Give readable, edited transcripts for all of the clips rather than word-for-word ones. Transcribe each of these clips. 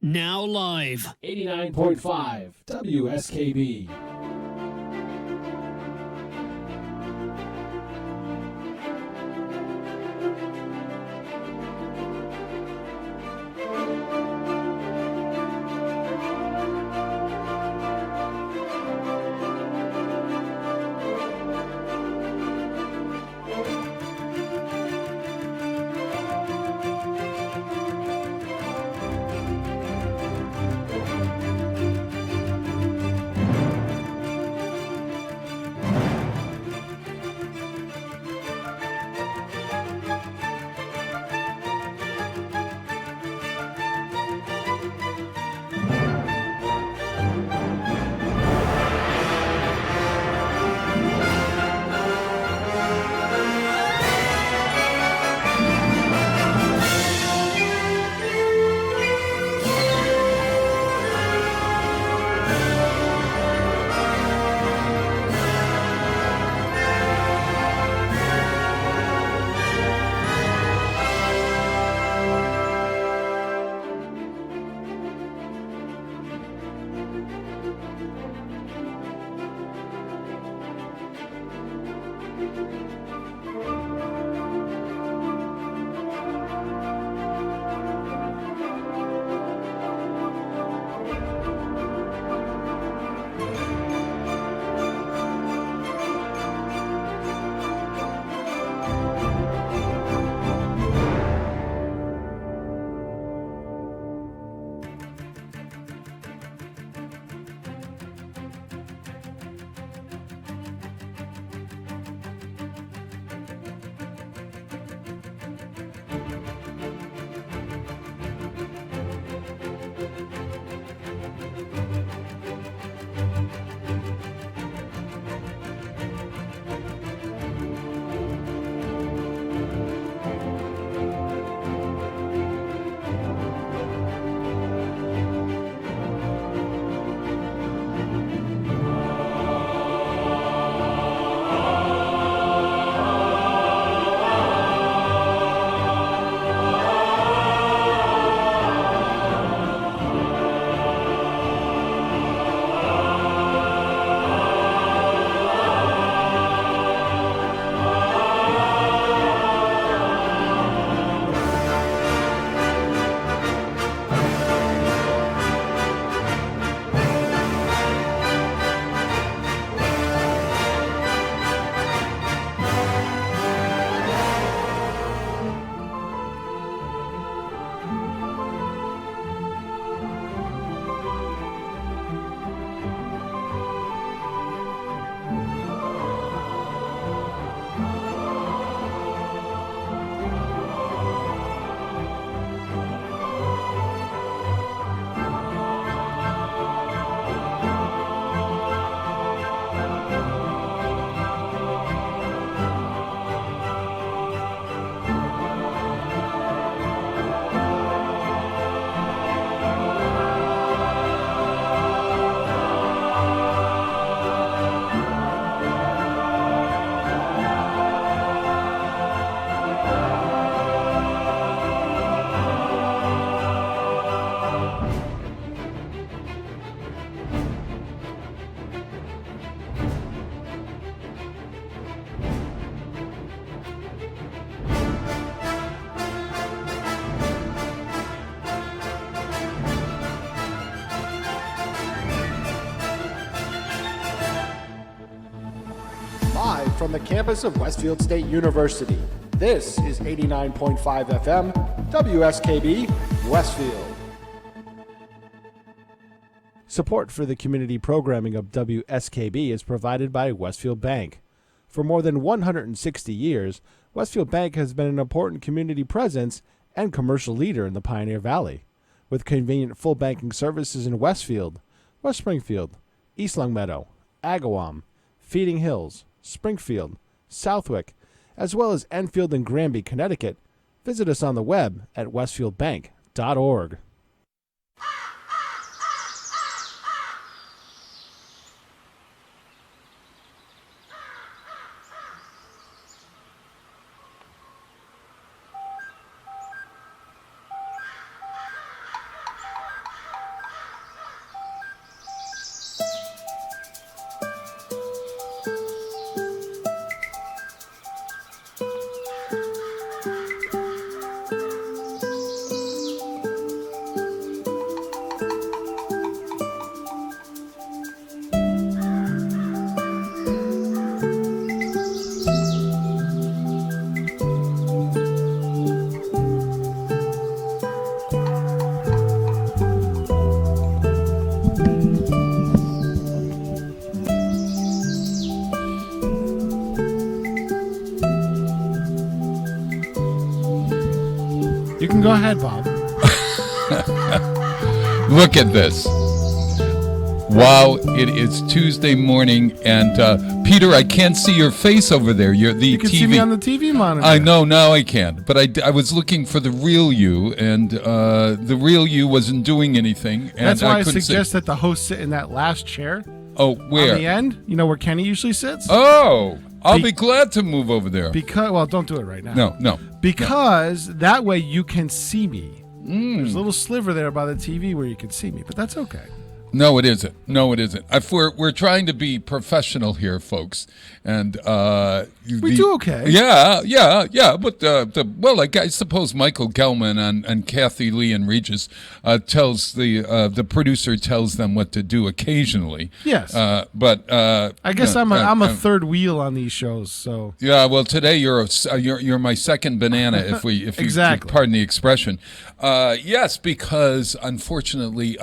Now live. 89.5 WSKB. Live from the campus of Westfield State University, this is 89.5 FM, WSKB, Westfield. Support for the community programming of WSKB is provided by Westfield Bank. For more than 160 years, Westfield Bank has been an important community presence and commercial leader in the Pioneer Valley. With convenient full banking services in Westfield, West Springfield, East Longmeadow, Agawam, Feeding Hills, Springfield, Southwick, as well as Enfield and Granby, Connecticut, visit us on the web at westfieldbank.org. can go ahead, Bob. Look at this. Wow, it is Tuesday morning, and Peter, I can't see your face over there. You're the You can TV. see me on the TV monitor. I know, now I can. But I was looking for the real you, and the real you wasn't doing anything. And That's why I couldn't suggest that the host sit in that last chair Oh, where? on the end. You know where Kenny usually sits? Oh, I'll Be- be glad to move over there. Well, don't do it right now. No. Because that way you can see me. There's a little sliver there by the TV where you can see me, but that's okay. No, it isn't. We're trying to be professional here, folks, and We do okay. Yeah. But I suppose Michael Gelman and Kathy Lee and Regis tells the producer tells them what to do occasionally. Yes. But I guess I'm a third wheel on these shows, so. Yeah, well, today you're my second banana, if you Exactly. pardon the expression. Yes, because unfortunately,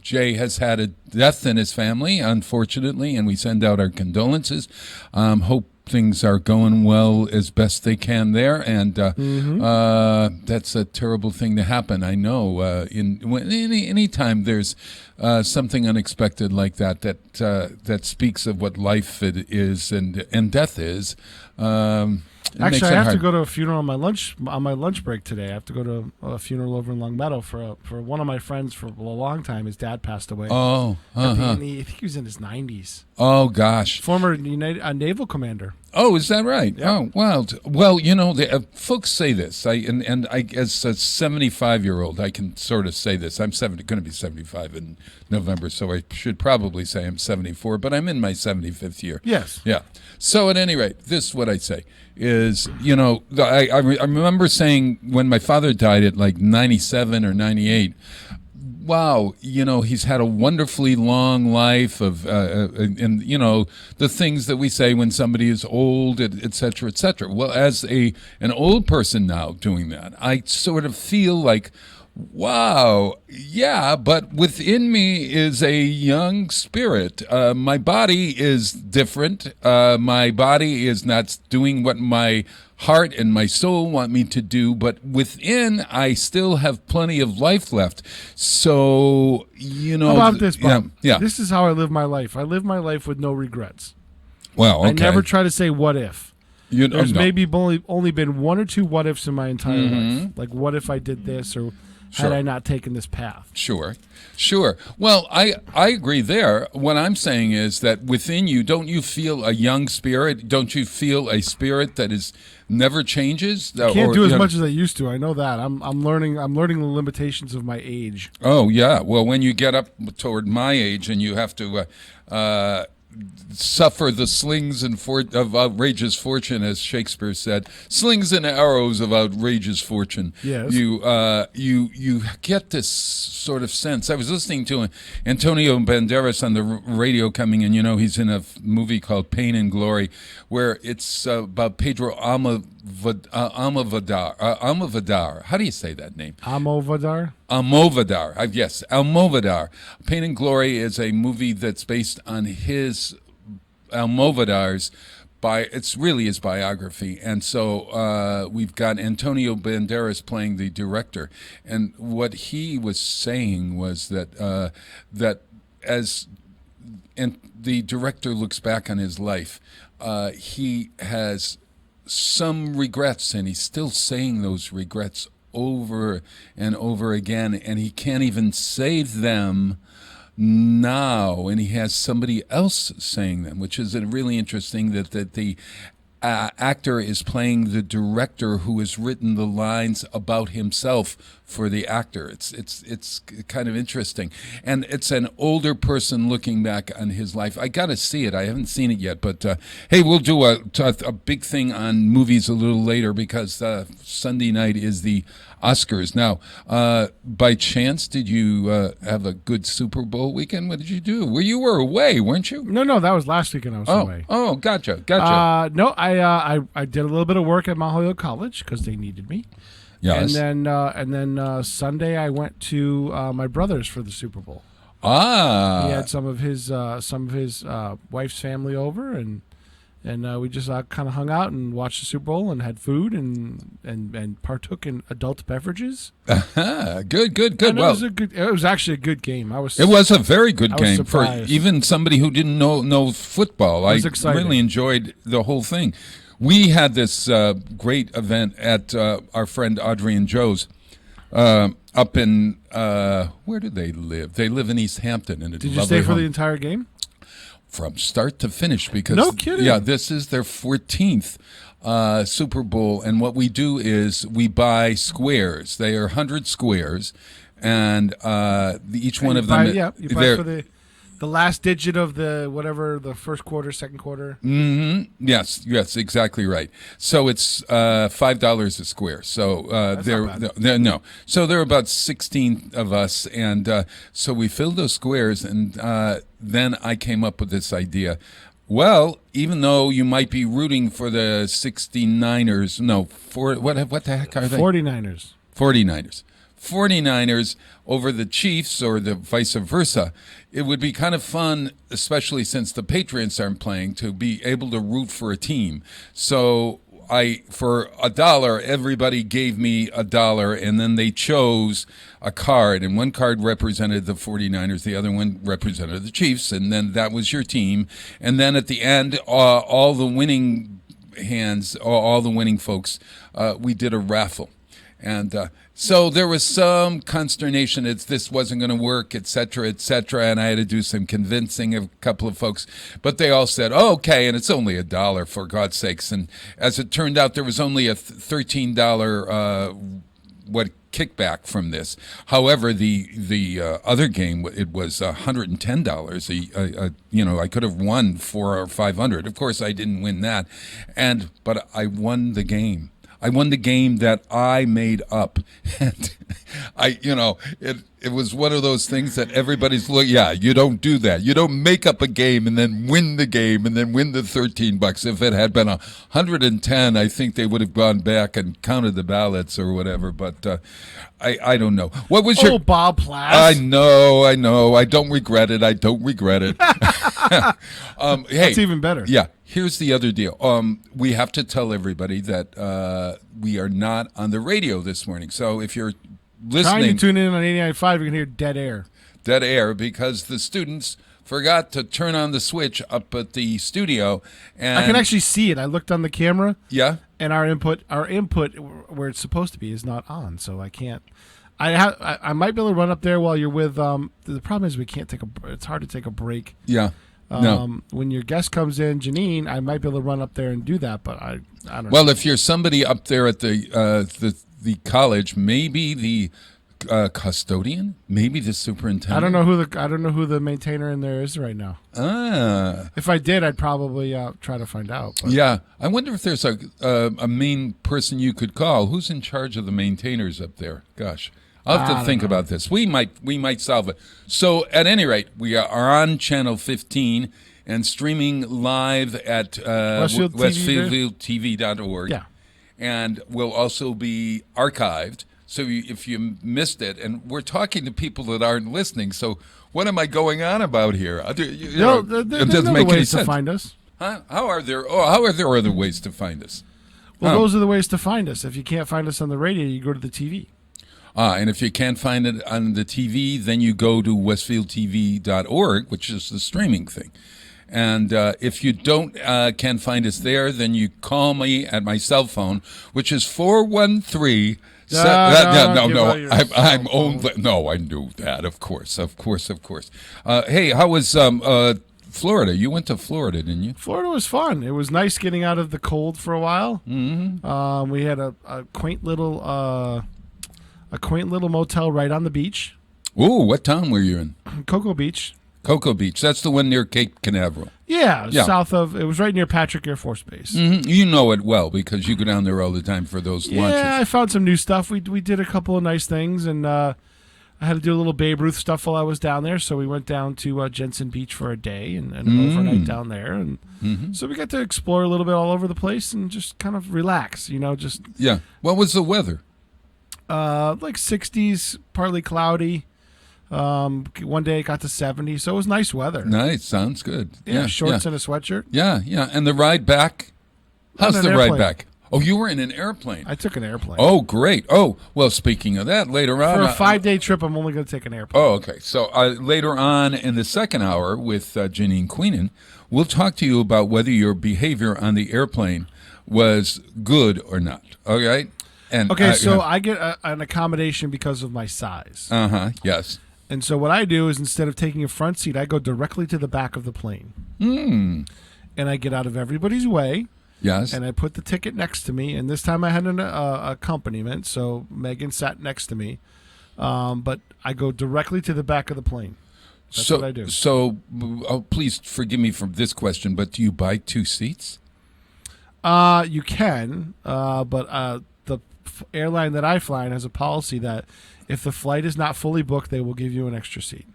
Jay has had a death in his family, unfortunately, and we send out our condolences. Hope things are going well as best they can there, and that's a terrible thing to happen. I know. Any time there's something unexpected like that speaks of what life it is and death is. Actually, I have to go to a funeral on my lunch break today. I have to go to a funeral over in Long Meadow for one of my friends for a long time. His dad passed away. Oh, I think he was in his 90s. Oh gosh. Former naval commander. Oh, is that right? Yeah. Oh, wow. Well, you know, folks say this. I as a 75-year-old, I can sort of say this. I'm going to be 75 in November, so I should probably say I'm 74, but I'm in my 75th year. Yes. Yeah. So at any rate, this is what I say is, you know, I remember saying when my father died at like 97 or 98, wow, you know, he's had a wonderfully long life of, and you know, the things that we say when somebody is old, et cetera, et cetera. Well, as an old person now doing that, I sort of feel like, wow, yeah, but within me is a young spirit. My body is different. My body is not doing what my heart and my soul want me to do, but within I still have plenty of life left. So, you know. How about this, Bob? Yeah. This is how I live my life. I live my life with no regrets. Well, okay. I never try to say what if. There's no. maybe only been one or two what ifs in my entire life. Like, what if I did this, or had I not taken this path? Sure. Well, I agree there. What I'm saying is that within you, don't you feel a young spirit? Don't you feel a spirit that is never changes? I can't do as much as I used to. I know that. I'm learning the limitations of my age. Oh yeah. Well, when you get up toward my age and you have to suffer the slings of outrageous fortune, as Shakespeare said, slings and arrows of outrageous fortune. Yes. You get this sort of sense. I was listening to Antonio Banderas on the radio coming in. You know, he's in a movie called Pain and Glory, where it's about Pedro Almodovar. How do you say that name? Almodovar? Almodovar. Yes, Almodovar. Pain and Glory is a movie that's based on his Almodovar's it's really his biography, and so we've got Antonio Banderas playing the director, and what he was saying was that as the director looks back on his life, he has some regrets, and he's still saying those regrets over and over again, and he can't even say them now, and he has somebody else saying them, which is really interesting that the actor is playing the director who has written the lines about himself for the actor. It's kind of interesting, and it's an older person looking back on his life. I got to see it. I haven't seen it yet, but hey, we'll do a big thing on movies a little later because Sunday night is the Oscars. Now, by chance, did you have a good Super Bowl weekend? What did you do? Well, you were away, weren't you? No, that was last weekend I was away. Oh, gotcha. No, I did a little bit of work at Mount Holyoke College because they needed me. Yes. And then Sunday I went to my brother's for the Super Bowl. Ah. He had some of his wife's family over, and And we just kind of hung out and watched the Super Bowl and had food and partook in adult beverages. Good. And Well, it was actually a good game. it was a very good game for surprised. even somebody who didn't know football. It was I exciting. really enjoyed the whole thing. We had this great event at our friend Audrey and Joe's up in where do they live? They live in East Hampton. And Did you stay for the entire game? From start to finish, because No kidding. Yeah, this is their 14th Super Bowl, and what we do is we buy squares. They are 100 squares, and each one of them. You buy for the last digit of the whatever, the first quarter, second quarter. Mm-hmm. Yes, exactly right. So it's $5 a square. So no. So there are about 16 of us, and so we filled those squares, and then I came up with this idea. Well, even though you might be rooting for the 69ers, what the heck are they? 49ers. 49ers over the Chiefs or the vice versa, it would be kind of fun, especially since the Patriots aren't playing, to be able to root for a team. So for $1, everybody gave me $1, and then they chose a card, and one card represented the 49ers, the other one represented the Chiefs, and then that was your team. And then at the end, all the winning hands, all the winning folks, we did a raffle. And so there was some consternation. This wasn't going to work, et cetera, and I had to do some convincing of a couple of folks. But they all said, oh, okay, and it's only $1, for God's sakes. And as it turned out, there was only a $13 kickback from this. However, the other game, it was $110. I could have won $400 or $500. Of course, I didn't win that, but I won the game. I won the game that I made up, and it was one of those things that everybody's you don't do that. You don't make up a game and then win the game and then win the $13. If it had been 110, I think they would have gone back and counted the ballots or whatever. But I don't know. What was your Bob Plass? I know. I don't regret it. Hey, that's even better. Yeah. Here's the other deal. We have to tell everybody that we are not on the radio this morning. So if you're listening, trying to tune in on 89.5, you can hear dead air because the students forgot to turn on the switch up at the studio. And I can actually see it. I looked on the camera. Yeah. And our input where it's supposed to be is not on, so I can't. I might be able to run up there while you're with. The problem is we can't take it's hard to take a break. Yeah. No. When your guest comes in, Janine, I might be able to run up there and do that, but I don't know. Well, if you're somebody up there at the college, maybe the custodian, maybe the superintendent. I don't know who the maintainer in there is right now. If I did, I'd probably try to find out. But. Yeah, I wonder if there's a main person you could call. Who's in charge of the maintainers up there? Gosh. I'll have to think about this. We might solve it. So at any rate, we are on Channel 15 and streaming live at westfieldtv.org. Yeah. And we'll also be archived. So if you missed it, and we're talking to people that aren't listening, so what am I going on about here? There's other ways to find us. Huh? How are there other ways to find us? Well, those are the ways to find us. If you can't find us on the radio, you go to the TV. And if you can't find it on the TV, then you go to westfieldtv.org, which is the streaming thing. And if you can't find us there, then you call me at my cell phone, which is 413. I'm owned. No, I knew that. Of course. Hey, how was Florida? You went to Florida, didn't you? Florida was fun. It was nice getting out of the cold for a while. Mm-hmm. We had a quaint little motel right on the beach. Ooh, what town were you in? Cocoa Beach. Cocoa Beach. That's the one near Cape Canaveral. Yeah. South of. It was right near Patrick Air Force Base. Mm-hmm. You know it well because you go down there all the time for those lunches. Yeah, I found some new stuff. We did a couple of nice things, and I had to do a little Babe Ruth stuff while I was down there. So we went down to Jensen Beach for a day and an overnight down there, and so we got to explore a little bit all over the place and just kind of relax. What was the weather? Like 60s, partly cloudy. One day it got to 70, so it was nice weather. Nice, sounds good. Yeah, shorts and a sweatshirt. Yeah. And the ride back? How's the ride back? Oh, you were in an airplane. I took an airplane. Oh, great. Oh, well, speaking of that, later on... For a 5-day trip, I'm only going to take an airplane. Oh, okay. So later on in the second hour with Janine Queenin, we'll talk to you about whether your behavior on the airplane was good or not. All right? And okay, so I get an accommodation because of my size. Yes. And so what I do is instead of taking a front seat, I go directly to the back of the plane. And I get out of everybody's way. Yes. And I put the ticket next to me. And this time I had an accompaniment, so Megan sat next to me. But I go directly to the back of the plane. That's what I do. So, please forgive me for this question, but do you buy 2 seats? You can, but the airline that I fly in has a policy that if the flight is not fully booked, they will give you an extra seat.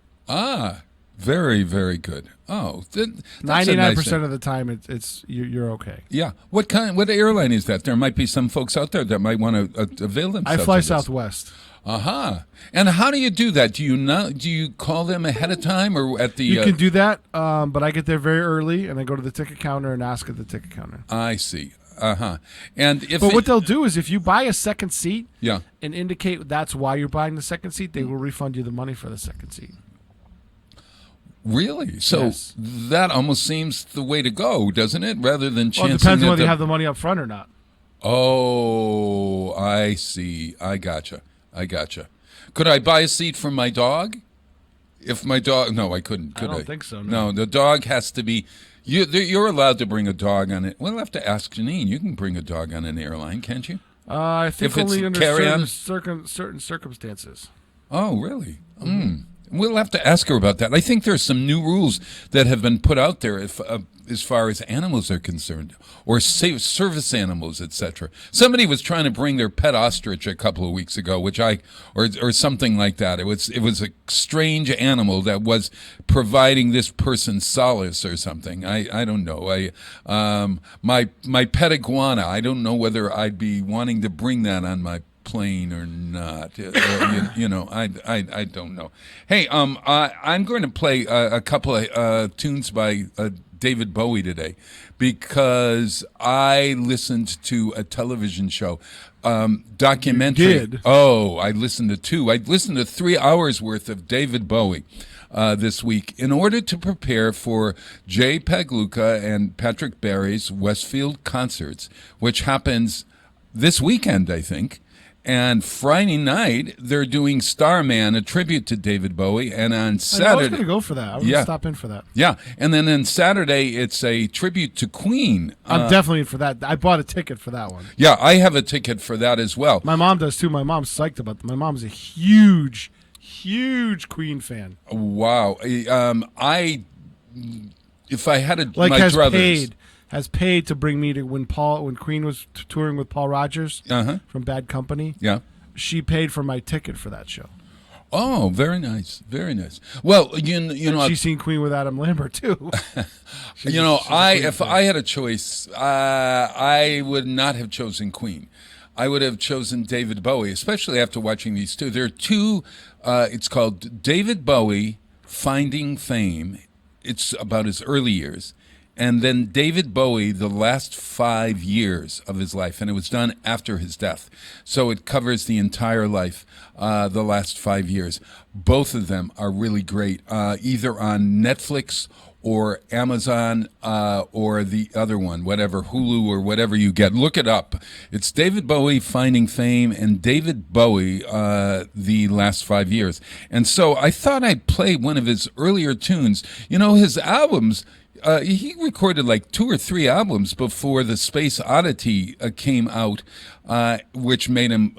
Very, very good. Oh, that's 99% of the time, it's you're okay. Yeah. What airline is that? There might be some folks out there that might want to avail themselves. I fly of this. Southwest. And how do you do that? Do you call them ahead of time or at the? You can do that, but I get there very early and I go to the ticket counter and ask at the ticket counter. I see. And what they'll do is if you buy a second seat, yeah, and indicate that's why you're buying the second seat, they will refund you the money for the second seat. Really? So yes. That almost seems the way to go, doesn't it? Rather than chancing. Well, it depends on whether you have the money up front or not. Oh, I see. I gotcha. Could I buy a seat for my dog? If my dog... No, I couldn't. Could I? I don't think so, no. No, the dog has to be... You're allowed to bring a dog on it. We'll have to ask Janine. You can bring a dog on an airline, can't you? I think if only it's under certain circumstances. Oh, really? We'll have to ask her about that. I think there's some new rules that have been put out there as far as animals are concerned, or service animals, etc. Somebody was trying to bring their pet ostrich a couple of weeks ago, or something like that. It was a strange animal that was providing this person solace or something. I don't know. My pet iguana. I don't know whether I'd be wanting to bring that on my plane or not. I don't know. Hey, I'm going to play a couple of tunes by David Bowie today because I listened to a television show documentary. You did? Oh, I listened to 2. I listened to 3 hours worth of David Bowie this week in order to prepare for Jay Pagluka and Patrick Barry's Westfield concerts, which happens this weekend, I think. And Friday night, they're doing Starman, a tribute to David Bowie. And on Saturday... I was going to go for that. I was going to stop in for that. Yeah. And then on Saturday, it's a tribute to Queen. I'm definitely in for that. I bought a ticket for that one. Yeah, I have a ticket for that as well. My mom does, too. My mom's psyched about that. My mom's a huge Queen fan. Wow. If I had my druthers... has paid to bring me to when Queen was touring with Paul Rogers from Bad Company. Yeah, she paid for my ticket for that show. Oh, very nice, very nice. Well, you know, she's seen Queen with Adam Lambert too. If I had a choice, I would not have chosen Queen. I would have chosen David Bowie, especially after watching these two. There are 2. It's called David Bowie Finding Fame. It's about his early years. And then David Bowie, the last 5 years of his life, and it was done after his death. So it covers the entire life, the last 5 years. Both of them are really great, either on Netflix or Amazon or the other one, whatever, Hulu or whatever you get. Look it up. It's David Bowie Finding Fame and David Bowie the last 5 years. And so I thought I'd play one of his earlier tunes. You know, his albums... he recorded like 2 or 3 albums before the Space Oddity came out, which made him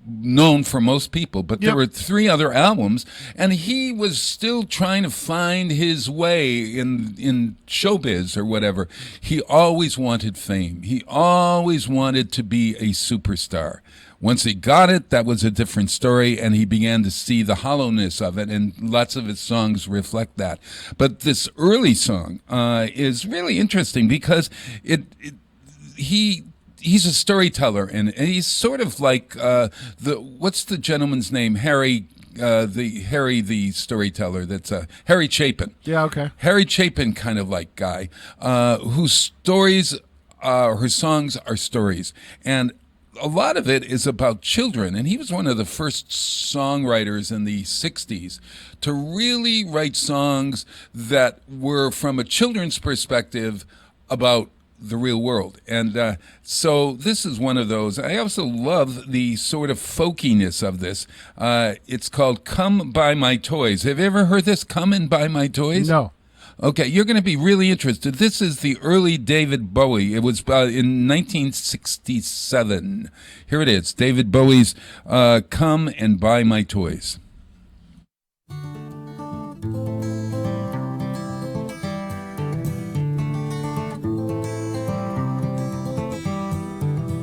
known for most people. But there were 3 other albums, and he was still trying to find his way in showbiz or whatever. He always wanted fame. He always wanted to be a superstar. Once he got it, that was a different story, and he began to see the hollowness of it, and lots of his songs reflect that. But this early song is really interesting because he's a storyteller, and he's sort of like what's the gentleman's name? Harry Harry the storyteller. That's Harry Chapin. Yeah, okay. Harry Chapin kind of like guy whose stories, her songs are stories. And a lot of it is about children. And he was one of the first songwriters in the 60s to really write songs that were from a children's perspective about the real world. And so this is one of those. I also love the sort of folkiness of this. It's called Come Buy My Toys. Have you ever heard this, Come and Buy My Toys? No. Okay, you're going to be really interested. This is the early David Bowie. It was in 1967. Here it is, David Bowie's Come and Buy My Toys.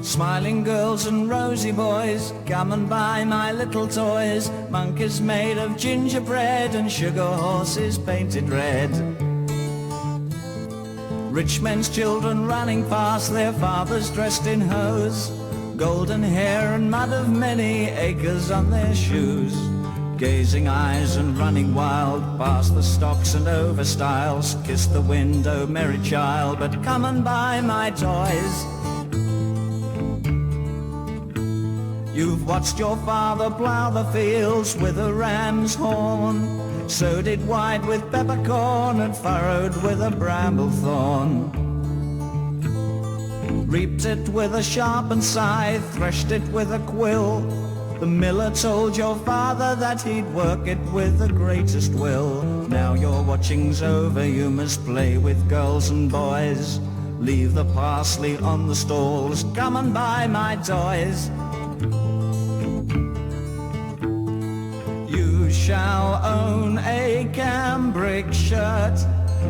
Smiling girls and rosy boys, come and buy my little toys. Monkeys made of gingerbread and sugar horses painted red. Rich men's children running past their fathers dressed in hose. Golden hair and mud of many acres on their shoes. Gazing eyes and running wild past the stocks and overstyles. Kiss the window, merry child, but come and buy my toys. You've watched your father plough the fields with a ram's horn, sowed it wide with peppercorn and furrowed with a bramble thorn. Reaped it with a sharpened scythe, threshed it with a quill. The miller told your father that he'd work it with the greatest will. Now your watching's over, you must play with girls and boys. Leave the parsley on the stalls, come and buy my toys. You shall own a cambric shirt.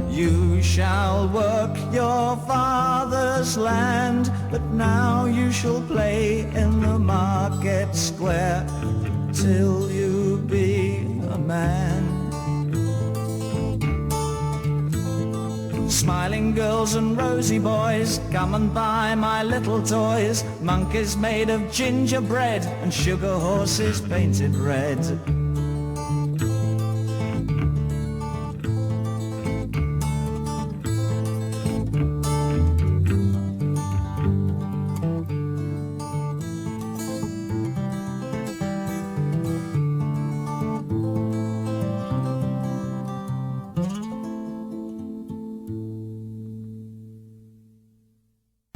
You shall work your father's land, but now you shall play in the market square till you be a man. Smiling girls and rosy boys, come and buy my little toys. Monkeys made of gingerbread and sugar horses painted red.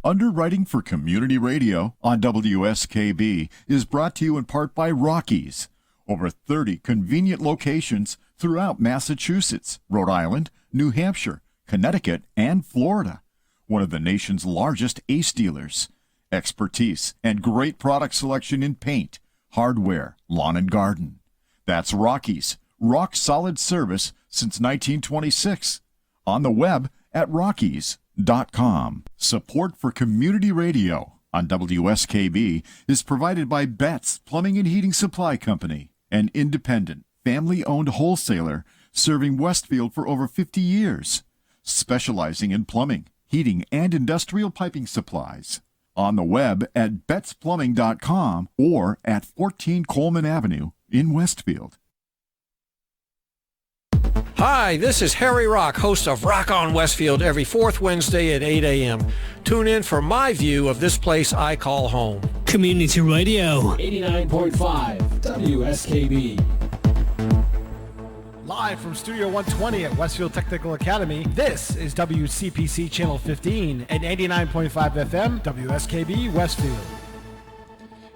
Underwriting for Community Radio on WSKB is brought to you in part by Rockies. Over 30 convenient locations throughout Massachusetts, Rhode Island, New Hampshire, Connecticut, and Florida. One of the nation's largest ACE dealers. Expertise and great product selection in paint, hardware, lawn and garden. That's Rockies. Rock solid service since 1926. On the web at Rockies.com. Support for Community Radio on WSKB is provided by Betts Plumbing and Heating Supply Company, an independent, family-owned wholesaler serving Westfield for over 50 years, specializing in plumbing, heating, and industrial piping supplies. On the web at bettsplumbing.com or at 14 Coleman Avenue in Westfield. Hi, this is Harry Rock, host of Rock on Westfield every fourth Wednesday at 8 a.m. Tune in for my view of this place I call home. Community Radio 89.5 WSKB. Live from Studio 120 at Westfield Technical Academy, this is WCPC Channel 15 and 89.5 FM, WSKB Westfield.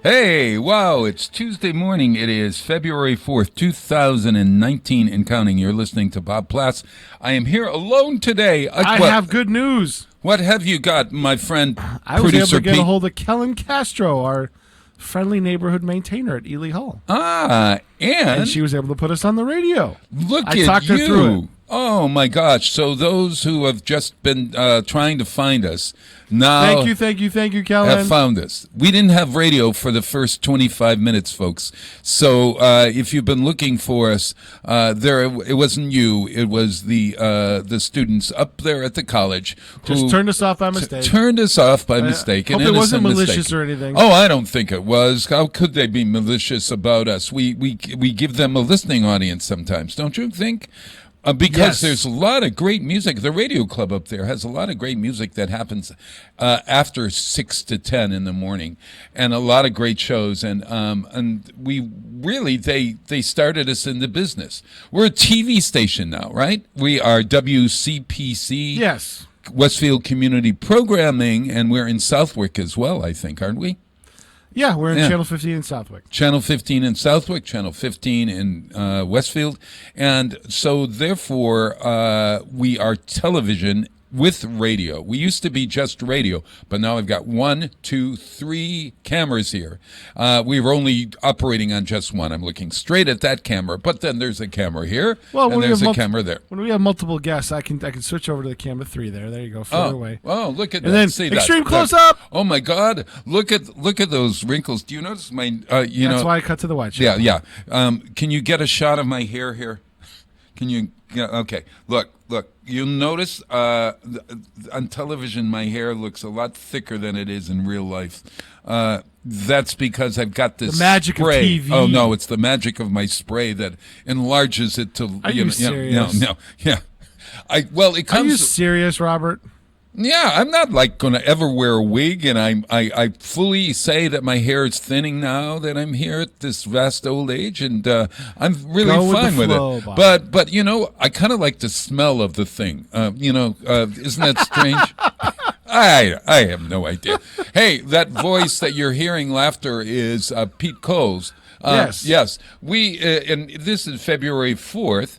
Hey, wow, it's Tuesday morning. It is February 4th, 2019 and counting. You're listening to Bob Platts. I am here alone today. I have good news. What have you got, my friend, I was able to get Pete? a hold of Kellen Castro, our friendly neighborhood maintainer at Ely Hall. And she was able to put us on the radio. Look I at talked her through you. it. Oh my gosh! So those who have just been trying to find us now, thank you, Kellen. have found us. We didn't have radio for the first 25 minutes, folks. So if you've been looking for us, it wasn't you. It was the students up there at the college who Just turned us off by mistake. Turned us off by mistake. Hope an it wasn't innocent malicious mistake. or anything. Oh, I don't think it was. How could they be malicious about us? We give them a listening audience sometimes, don't you think? Because Yes. there's a lot of great music. The radio club up there has a lot of great music that happens after 6 to 10 in the morning, and a lot of great shows. And we really they started us in the business. We're a TV station now, right? We are WCPC. Yes. Westfield Community Programming, and we're in Southwick as well, I think, aren't we? Yeah, we're in Yeah. Channel 15 in Southwick. Channel 15 in Southwick, Channel 15 in Westfield. And so, therefore, we are television with radio. We used to be just radio, but now I've got 1, 2, 3 cameras here. We were only operating on just one. I'm looking straight at that camera, but then there's a camera here, and there's a camera there. When we have multiple guests, I can switch over to the camera 3 there. There you go, further away. Oh, look at that. And then See extreme that. close up. Oh my God! Look at those wrinkles. Do you notice my? That's why I cut to the white. Yeah. Can you get a shot of my hair here? Can you? Yeah. Okay. Look. You'll notice on television my hair looks a lot thicker than it is in real life. That's because I've got this The magic of spray. TV. Oh no, it's the magic of my spray that enlarges it to. Are you serious? No. Yeah. It comes. Are you serious, Robert? Yeah, I'm not like going to ever wear a wig, and I fully say that my hair is thinning now that I'm here at this vast old age, and I'm really Go with fine the with flow, it. Bob. But I kind of like the smell of the thing. Isn't that strange? I have no idea. Hey, that voice that you're hearing, laughter, is Pete Coles. Yes. Yes. We and this is February 4th.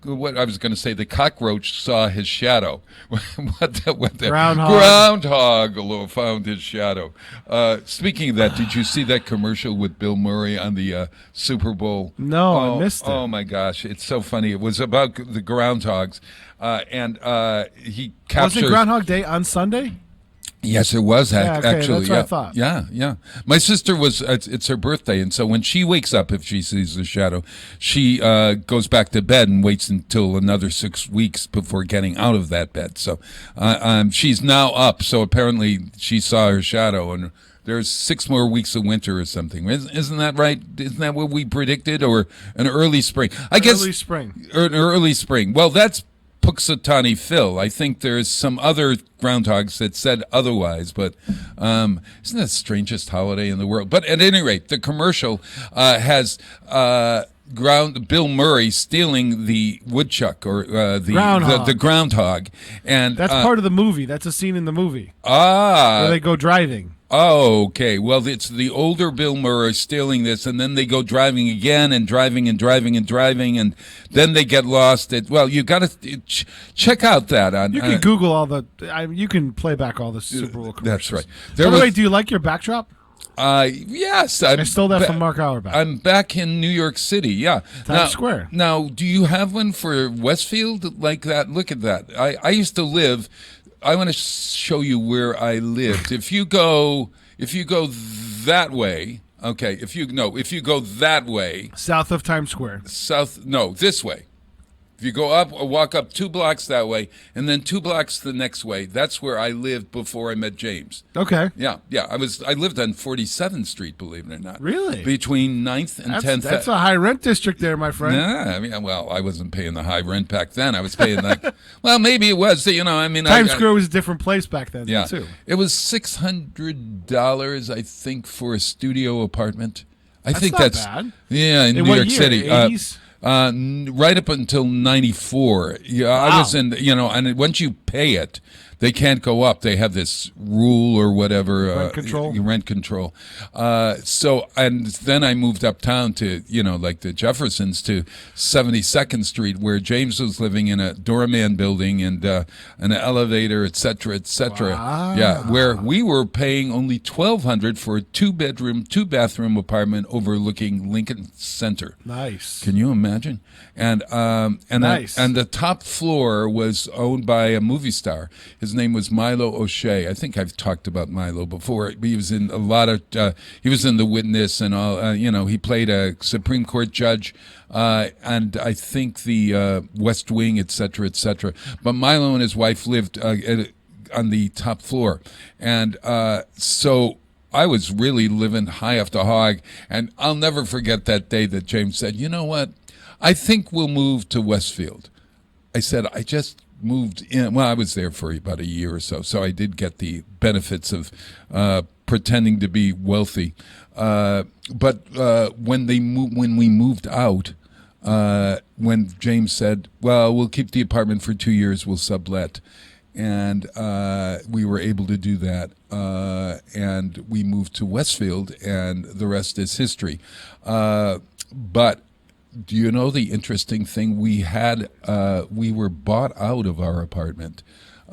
What I was going to say, the cockroach saw his shadow. what the groundhog found his shadow. Speaking of that, did you see that commercial with Bill Murray on the Super Bowl? No, I missed it. Oh my gosh, it's so funny. It was about the groundhogs, and he captured. Wasn't Groundhog Day on Sunday? Yes, it was actually. That's what I thought. Yeah. My sister it's her birthday, and so when she wakes up, if she sees the shadow, she goes back to bed and waits until another 6 weeks before getting out of that bed. So she's now up. So apparently she saw her shadow, and there's 6 more weeks of winter or something. Isn't that right? Isn't that what we predicted? Or an early spring? I guess Early spring. An early spring. Well, that's Puxatani Phil. I think there's some other groundhogs that said otherwise, but isn't that the strangest holiday in the world? But at any rate, the commercial has Bill Murray stealing the woodchuck or the groundhog, and That's part of the movie. That's a scene in the movie where where they go driving. Oh, okay. Well, it's the older Bill Murray stealing this, and then they go driving again and driving, and then they get lost. You got to check out that on. You can Google all the. You can play back all the Super Bowl commercials. That's right. By the way, do you like your backdrop? Yes. I stole that from Mark Auerbach. I'm back in New York City, yeah. Times Square. Now, do you have one for Westfield like that? Look at that. I used to live. I want to show you where I lived. If you go that way, okay. If you go that way, South of Times Square. This way. If you go up or walk up 2 blocks that way, and then 2 blocks the next way, that's where I lived before I met James. Okay. Yeah. I lived on 47th Street, believe it or not. Really? Between 9th and 10th. That's a high rent district there, my friend. Yeah, I wasn't paying the high rent back then. I was paying maybe it was. Times Square was a different place back then, too. It was $600, I think, for a studio apartment. That's not bad. Yeah, in New what York year? City. 80s? Right up until 94. Yeah, wow. I was in, and once you pay it, They can't go up. They have this rule or whatever. Rent control. So, and then I moved uptown to, like the Jeffersons to 72nd Street, where James was living in a doorman building and an elevator, et cetera, et cetera. Wow. Yeah, where we were paying only $1,200 for a 2-bedroom, 2-bathroom apartment overlooking Lincoln Center. Nice. Can you imagine? And Nice. and the top floor was owned by a movie star. His name was Milo O'Shea. I think I've talked about Milo before. He was in a lot of. He was in The Witness and all. He played a Supreme Court judge, and I think the West Wing, et cetera, et cetera. But Milo and his wife lived on the top floor, and so I was really living high off the hog. And I'll never forget that day that James said, "You know what? I think we'll move to Westfield." I said, "I just moved in." Well, I was there for about a year or so I did get the benefits of pretending to be wealthy. But when we moved out, when James said, "Well, we'll keep the apartment for 2 years, we'll sublet," and we were able to do that, and we moved to Westfield, and the rest is history. But do you know the interesting thing? We were bought out of our apartment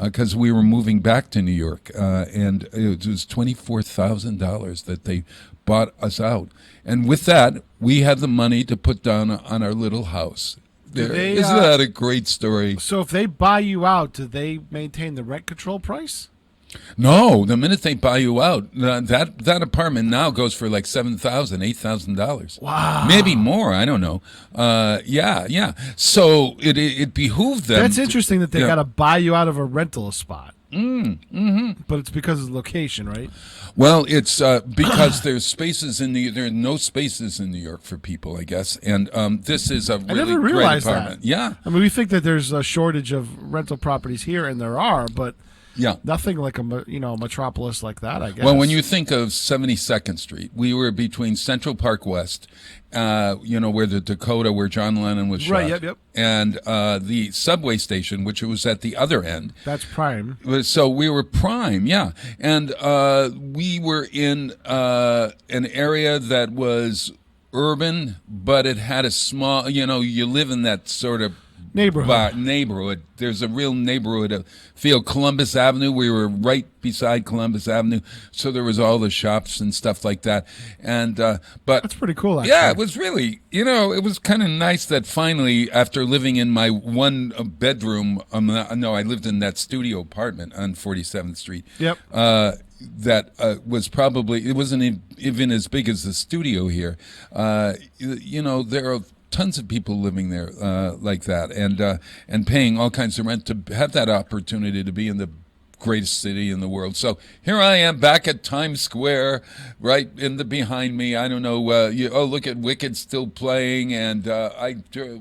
because we were moving back to New York, and it was $24,000 that they bought us out. And with that, we had the money to put down on our little house. Isn't that a great story? So if they buy you out, do they maintain the rent control price? No, the minute they buy you out, that apartment now goes for like $7,000, $8,000. Wow, maybe more. I don't know. Yeah. So it behooved them. That's interesting that they got to buy you out of a rental spot. But it's because of the location, right? Well, it's because there are no spaces in New York for people, I guess, and this is a really great apartment. That. Yeah, I mean, we think that there's a shortage of rental properties here, and there are, but. Yeah, nothing like a metropolis like that, I guess. Well, when you think of 72nd Street, we were between Central Park West, where the Dakota, where John Lennon was shot, right? Yep. And the subway station, which was at the other end. That's prime. So we were prime, yeah, and we were in an area that was urban, but it had a small. You live in that sort of neighborhood. There's a real neighborhood feel. Columbus Avenue, we were right beside Columbus Avenue, so there was all the shops and stuff like that. And but that's pretty cool, actually. Yeah, it was really, it was kind of nice that finally, after living in my one bedroom, I lived in that studio apartment on 47th Street. Yep. That was probably, it wasn't even as big as the studio here. There are tons of people living there like that, and paying all kinds of rent to have that opportunity to be in the greatest city in the world. So here I am back at Times Square, right in the behind me. I don't know. Look at Wicked still playing, and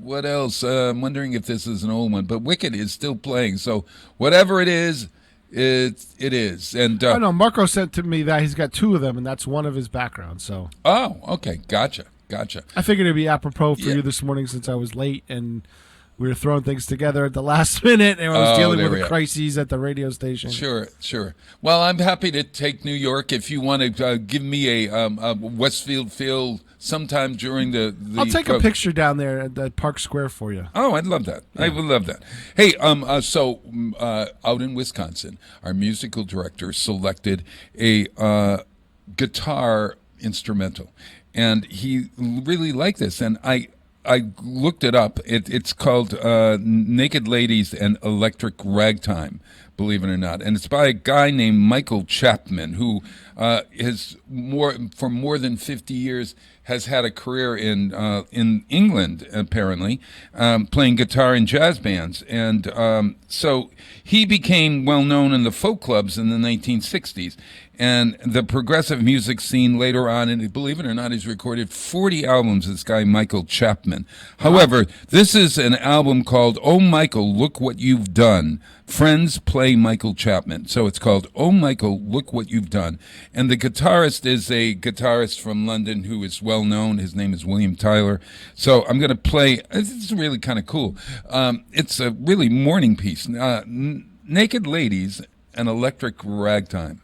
what else? I'm wondering if this is an old one, but Wicked is still playing. So whatever it is. It is, and I know Marco said to me that he's got 2 of them, and that's one of his backgrounds. So okay, gotcha. I figured it'd be apropos for you this morning since I was late and we were throwing things together at the last minute, and I was dealing with a crisis at the radio station. Sure. Well, I'm happy to take New York if you want to give me a Westfield feel sometime during the I'll take a picture down there at Park Square for you. Oh, I'd love that. Yeah. I would love that. Hey, so out in Wisconsin, our musical director selected a guitar instrumental, and he really liked this, and I looked it up. It's called Naked Ladies and Electric Ragtime, believe it or not. And it's by a guy named Michael Chapman, who for more than 50 years has had a career in England, apparently, playing guitar in jazz bands. And so he became well known in the folk clubs in the 1960s. And the progressive music scene later on, and believe it or not, he's recorded 40 albums, this guy Michael Chapman. However, this is an album called Oh Michael, Look What You've Done. Friends Play Michael Chapman. So it's called Oh Michael, Look What You've Done. And the guitarist is a guitarist from London who is well known. His name is William Tyler. So I'm going to play, this is really kind of cool. It's a really morning piece. Naked Ladies An Electric Ragtime.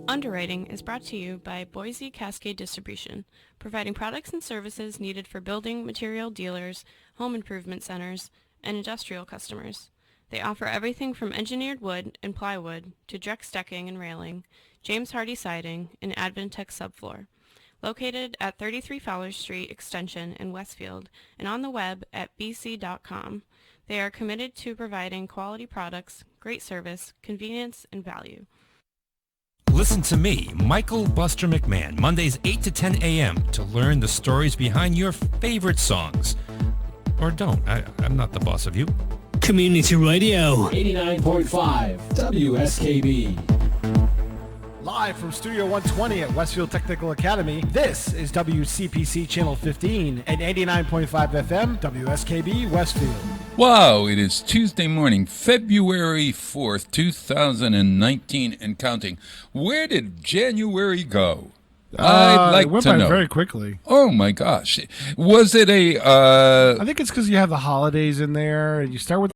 Underwriting is brought to you by Boise Cascade Distribution, providing products and services needed for building material dealers, home improvement centers, and industrial customers. They offer everything from engineered wood and plywood to Drex decking and railing, James Hardie siding, and Advantech subfloor. Located at 33 Fowler Street Extension in Westfield and on the web at bc.com, they are committed to providing quality products, great service, convenience, and value. Listen to me, Michael Buster McMahon, Mondays 8 to 10 a.m. to learn the stories behind your favorite songs. Or don't. I'm not the boss of you. Community Radio 89.5 WSKB. Live from Studio 120 at Westfield Technical Academy, this is WCPC Channel 15 and 89.5 FM, WSKB Westfield. Wow, it is Tuesday morning, February 4th, 2019 and counting. Where did January go? I'd like it went to by know. very quickly. Oh my gosh. Was it I think it's because you have the holidays in there, and you start with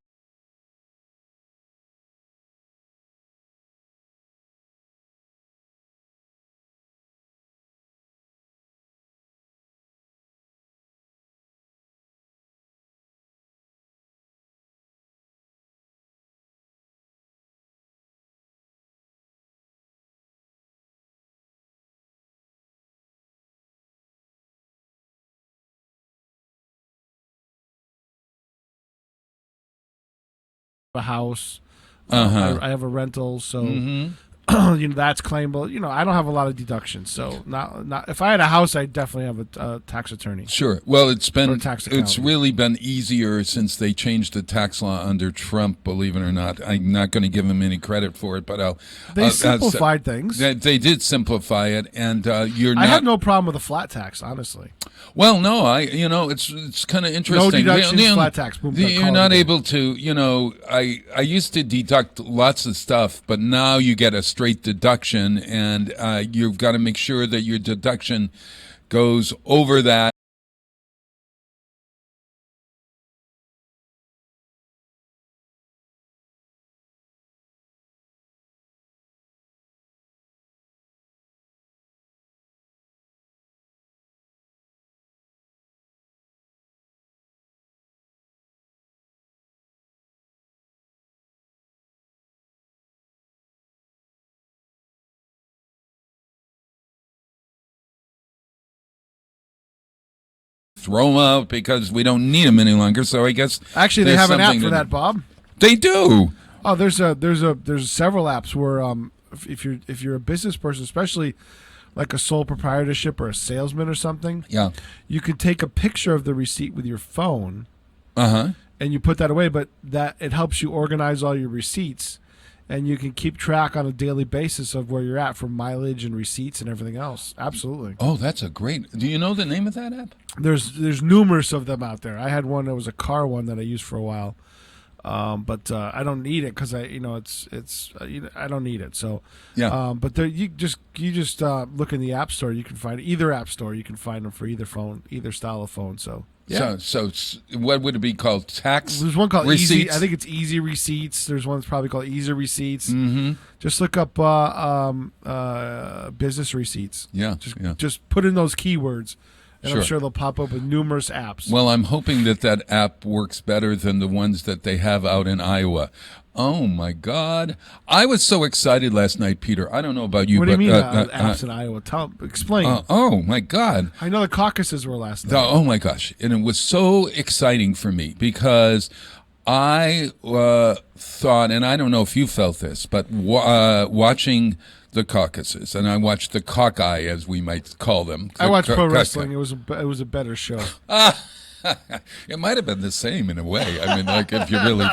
a house. I have a rental, so that's claimable. I don't have a lot of deductions, so not. If I had a house, I'd definitely have a tax attorney. Sure. Well, it's It's really been easier since they changed the tax law under Trump. Believe it or not, I'm not going to give him any credit for it, but they simplified things. They did simplify it, and you're not. I have no problem with a flat tax, honestly. Well, no, it's kind of interesting. No deductions, flat tax. Boom, you're not able to. I used to deduct lots of stuff, but now you get a straight deduction, and you've got to make sure that your deduction goes over that. Throw them out because we don't need them any longer. So I guess actually they have an app for that, Bob. They do. Oh, there's several apps where if you're a business person, especially like a sole proprietorship or a salesman or something, you could take a picture of the receipt with your phone, and you put that away. But that it helps you organize all your receipts, and you can keep track on a daily basis of where you're at for mileage and receipts and everything else. Absolutely. Oh, that's a great. Do you know the name of that app? There's numerous of them out there. I had one that was a car one that I used for a while, but I don't need it because I don't need it. So but there, you just look in the app store. You can find either app store. You can find them for either phone, either style of phone. So. Yeah. So what would it be called? Tax. There's one called Receipts? Easy. I think it's Easy Receipts. There's one that's probably called Easy Receipts. Mm-hmm. Just look up business receipts. Yeah. Just put in those keywords, and Sure. I'm sure they'll pop up with numerous apps. Well, I'm hoping that app works better than the ones that they have out in Iowa. Oh my God! I was so excited last night, Peter. I don't know about you. What do you but, mean apps in Iowa? Explain. Oh my God! I know the caucuses were last night. Oh my gosh! And it was so exciting for me because I thought, and I don't know if you felt this, but watching the caucuses, and I watched the Cockeye, as we might call them. I watched pro wrestling. It was a better show. It might have been the same in a way. I mean, like if you really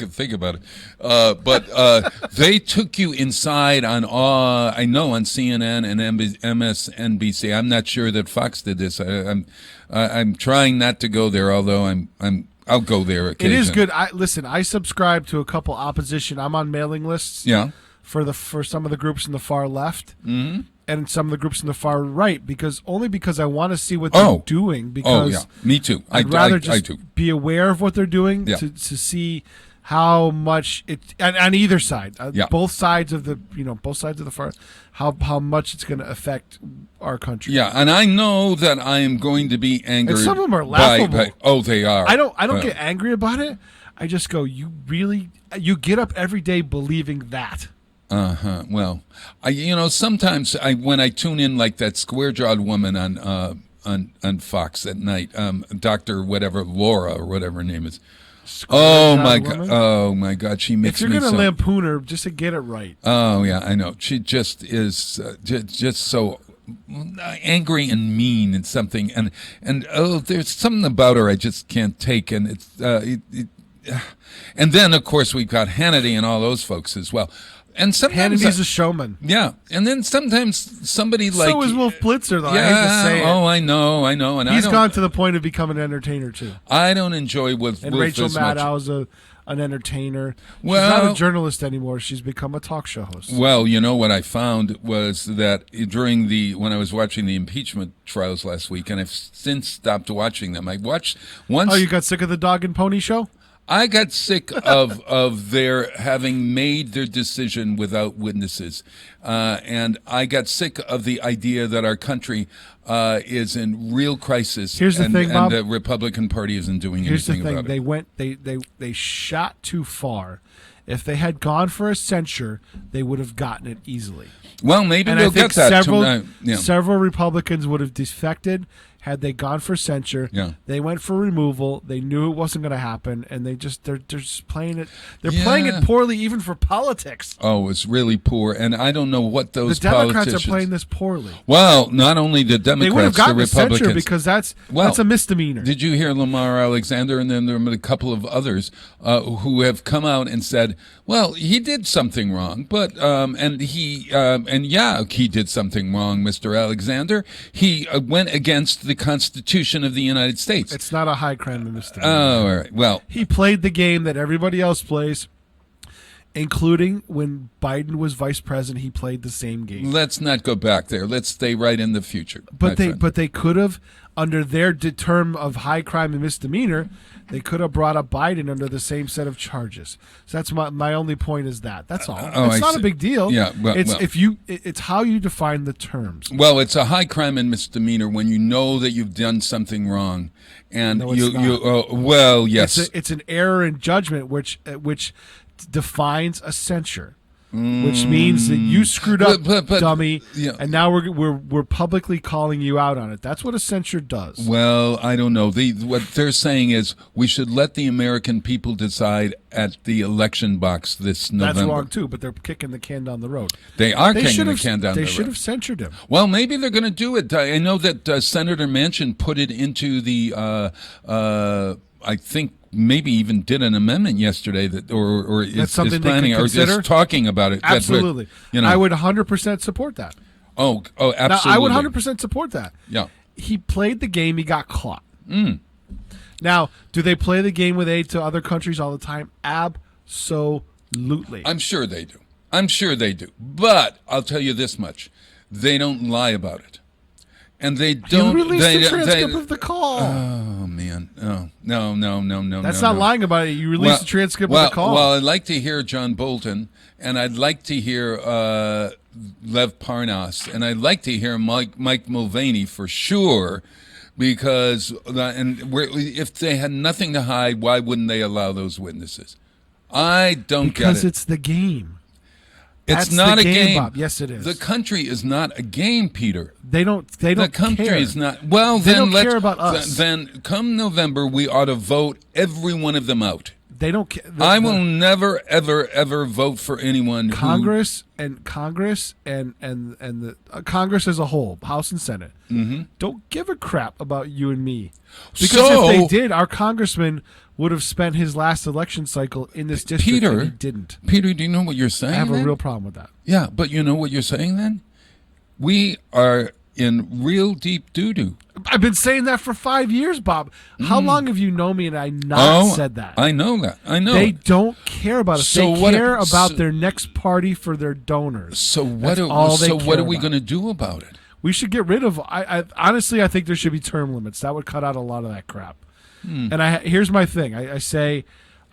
think about it. But they took you inside on I know on CNN and MSNBC. I'm not sure that Fox did this. I'm trying not to go there, although I'll go there occasionally. It is good. I subscribe to a couple opposition. I'm on mailing lists. Yeah. For some of the groups in the far left. Mm-hmm. And some of the groups in the far right, because I want to see what they're doing. Because me too. I'd rather just be aware of what they're doing to see how much it on either side, both sides of the far, how much it's going to affect our country. Yeah, and I know that I am going to be angry. And some of them are laughable. They are. I don't get angry about it. I just go, you get up every day believing that. Well, sometimes when I tune in like that square-jawed woman on Fox at night, Dr. whatever Laura or whatever her name is. Oh my God, she makes me. If you're gonna lampoon her, just to get it right. Oh yeah, I know. She just is just so angry and mean and something, and there's something about her I just can't take, and it's and then of course we've got Hannity and all those folks as well. And sometimes Hannity's a showman. Yeah, and then sometimes somebody like so is Wolf Blitzer, though. Yeah, I hate to say it. I know, and he's gone to the point of becoming an entertainer too. I don't enjoy Wolf. And Rachel Maddow's an entertainer. She's not a journalist anymore. She's become a talk show host. Well, what I found was that when I was watching the impeachment trials last week, and I've since stopped watching them. I watched once. Oh, you got sick of the dog and pony show? I got sick of their having made their decision without witnesses, and I got sick of the idea that our country is in real crisis. Here's the thing, Bob. And the Republican Party isn't doing anything about it. They shot too far. If they had gone for a censure, they would have gotten it easily. Well, maybe they'll get that. Several Republicans would have defected. had they gone for censure, they went for removal. They knew it wasn't going to happen, and they're just playing it. They're playing it poorly, even for politics. Oh, it's really poor, and I don't know what those the Democrats politicians are playing this poorly. Well, not only the Democrats, they would have gotten the Republicans, censure because that's a misdemeanor. Did you hear Lamar Alexander, and then there were a couple of others who have come out and said, "Well, he did something wrong, but he did something wrong, Mr. Alexander. He went against the Constitution of the United States." It's not a high crime and misdemeanor. Oh, all right. Well, he played the game that everybody else plays, including when Biden was vice president. He played the same game. Let's not go back there. Let's stay right in the future. But they could have, under their term of high crime and misdemeanor, they could have brought up Biden under the same set of charges. So that's my only point is that. That's all. It's not a big deal. Yeah, it's how you define the terms. Well, it's a high crime and misdemeanor when you know that you've done something wrong, and yes, it's an error in judgment which defines a censure. Which means that you screwed up, dummy, and now we're publicly calling you out on it. That's what a censure does. Well, I don't know. What they're saying is we should let the American people decide at the election box this November. That's wrong too, but they're kicking the can down the road. They are kicking the can down the road. They should have censured him. Well, maybe they're going to do it. I know that Senator Manchin put it into the, I think, maybe even did an amendment yesterday that or is planning or is talking about it. Absolutely. I would 100% support that. Oh, absolutely. Now, I would 100% support that. Yeah. He played the game. He got caught. Now, do they play the game with aid to other countries all the time? Absolutely. I'm sure they do. But I'll tell you this much. They don't lie about it. And they don't. You released the transcript of the call. Oh man, no. That's not lying about it. You released the transcript of the call. Well, I'd like to hear John Bolton, and I'd like to hear Lev Parnas, and I'd like to hear Mike Mulvaney for sure, because if they had nothing to hide, why wouldn't they allow those witnesses? I don't get it. Because it's the game. It's not a game, Bob. Yes, it is. The country is not a game, Peter. They don't. The country care. Is not. Well, they then don't care about us. Then come November, we ought to vote every one of them out. They don't care. I will never, ever vote for anyone. Congress and the Congress as a whole, House and Senate, don't give a crap about you and me. Because if they did, our congressman would have spent his last election cycle in this district, and he didn't. Peter, do you know what you're saying? I have a real problem with that. Yeah, but you know what you're saying then? We are in real deep doo-doo. I've been saying that for 5 years, Bob. How long have you known me and I not said that? I know that. I know. They don't care about us. They care about their next party for their donors. So what are we going to do about it? We should get rid of. Honestly, I think there should be term limits. That would cut out a lot of that crap. And here's my thing. I say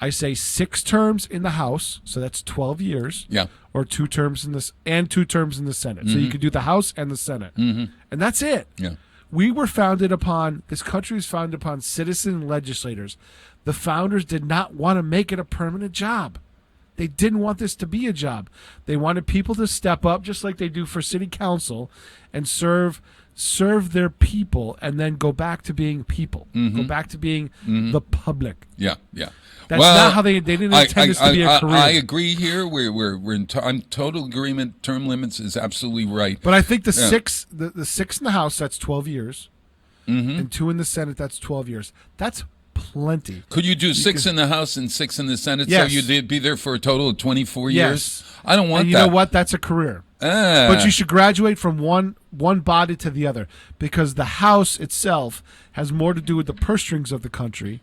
6 terms in the House, so that's 12 years. Yeah. Or 2 terms in this and 2 terms in the Senate. So you could do the House and the Senate, and that's it. Yeah. We were founded upon. This country was founded upon citizen legislators. The founders did not want to make it a permanent job. They didn't want this to be a job. They wanted people to step up, just like they do for city council, and serve their people, and then go back to being people. Go back to being the public. Yeah. That's not how they didn't intend this to be a career. I agree here. We're in I'm total agreement. Term limits is absolutely right. But I think the 6 in the House, that's 12 years, and 2 in the Senate, that's 12 years. That's plenty. Could you do 6 in the House and 6 in the Senate? Yes. So you'd be there for a total of 24 Yes. years? I don't want that. You know what? That's a career. But you should graduate from one body to the other, because the House itself has more to do with the purse strings of the country,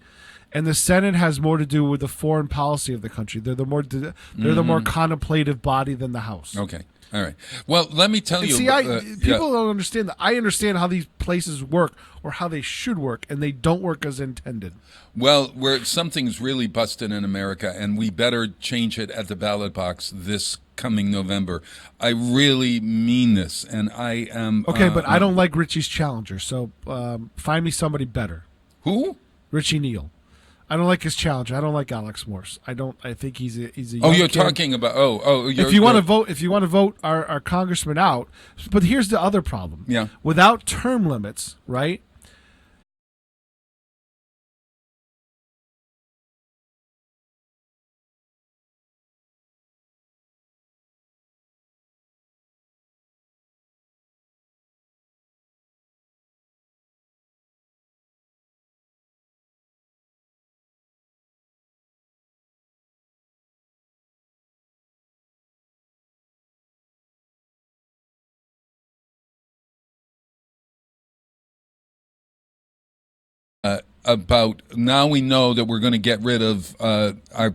and the Senate has more to do with the foreign policy of the country. They're the more contemplative body than the House. Okay. All right. Well, let me tell you. See, people don't understand that. I understand how these places work, or how they should work, and they don't work as intended. Well, something's really busted in America, and we better change it at the ballot box this coming November. I really mean this, and I am... Okay, but I don't like Richie's challenger, so find me somebody better. Who? Richie Neal. I don't like his challenger. I don't like Alex Morse. I think he's a young Oh, you're kid. talking about if you want to vote our congressman out. But here's the other problem. Yeah. Without term limits, right? about now we know that we're going to get rid of our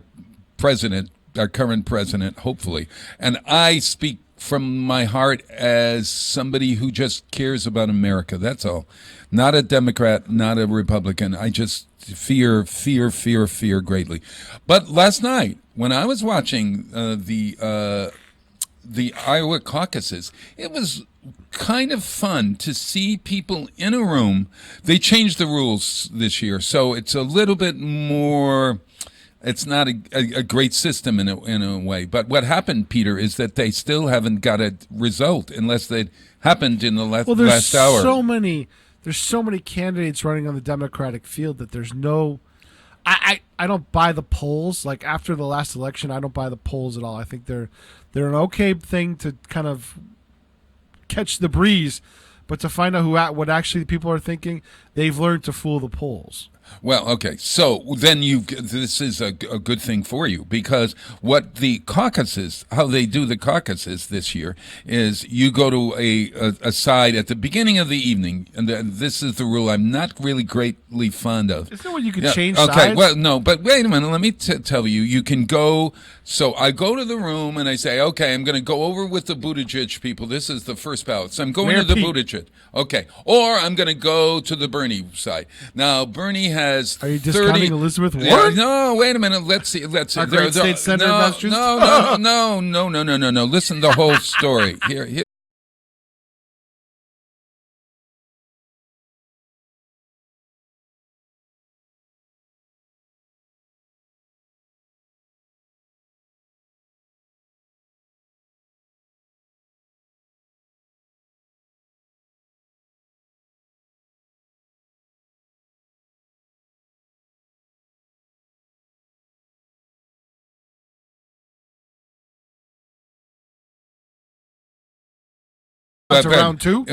president, our current president, hopefully. And I speak from my heart as somebody who just cares about America. That's all. Not a Democrat, not a Republican. I just fear greatly. But last night, when I was watching the Iowa caucuses, it was kind of fun to see people in a room. They changed the rules this year, so it's a little bit more. It's not a great system in a way. But what happened, Peter, is that they still haven't got a result unless it happened in the last hour. There's so many candidates running on the Democratic field that there's no. I don't buy the polls. Like after the last election, I don't buy the polls at all. I think they're an okay thing to kind of catch the breeze, but to find out what actually people are thinking, they've learned to fool the polls. Well, okay, so then this is a good thing for you, because what the caucuses, how they do the caucuses this year is you go to a side at the beginning of the evening, and this is the rule I'm not really greatly fond of. Isn't that when you can change sides? Okay, well, no, but wait a minute, let me tell you, you can go, so I go to the room and I say, okay, I'm going to go over with the Buttigieg people. This is the first ballot, so I'm going to the Buttigieg. Okay, or I'm going to go to the Bernie side. Now, Bernie has. Are you discounting Elizabeth Warren? No, wait a minute. Let's see. Our great state senator of Massachusetts? No. Listen to the whole story. Here. That's round two?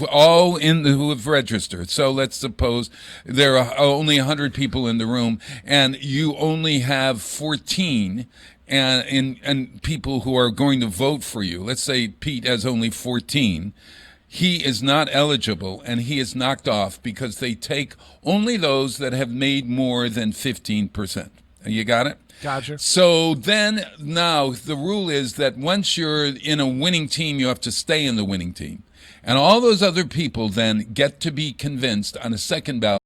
All who have registered. So let's suppose there are only 100 people in the room, and you only have 14 and people who are going to vote for you. Let's say Pete has only 14. He is not eligible, and he is knocked off because they take only those that have made more than 15%. You got it? Gotcha. So then now the rule is that once you're in a winning team, you have to stay in the winning team. And all those other people then get to be convinced on a second ballot.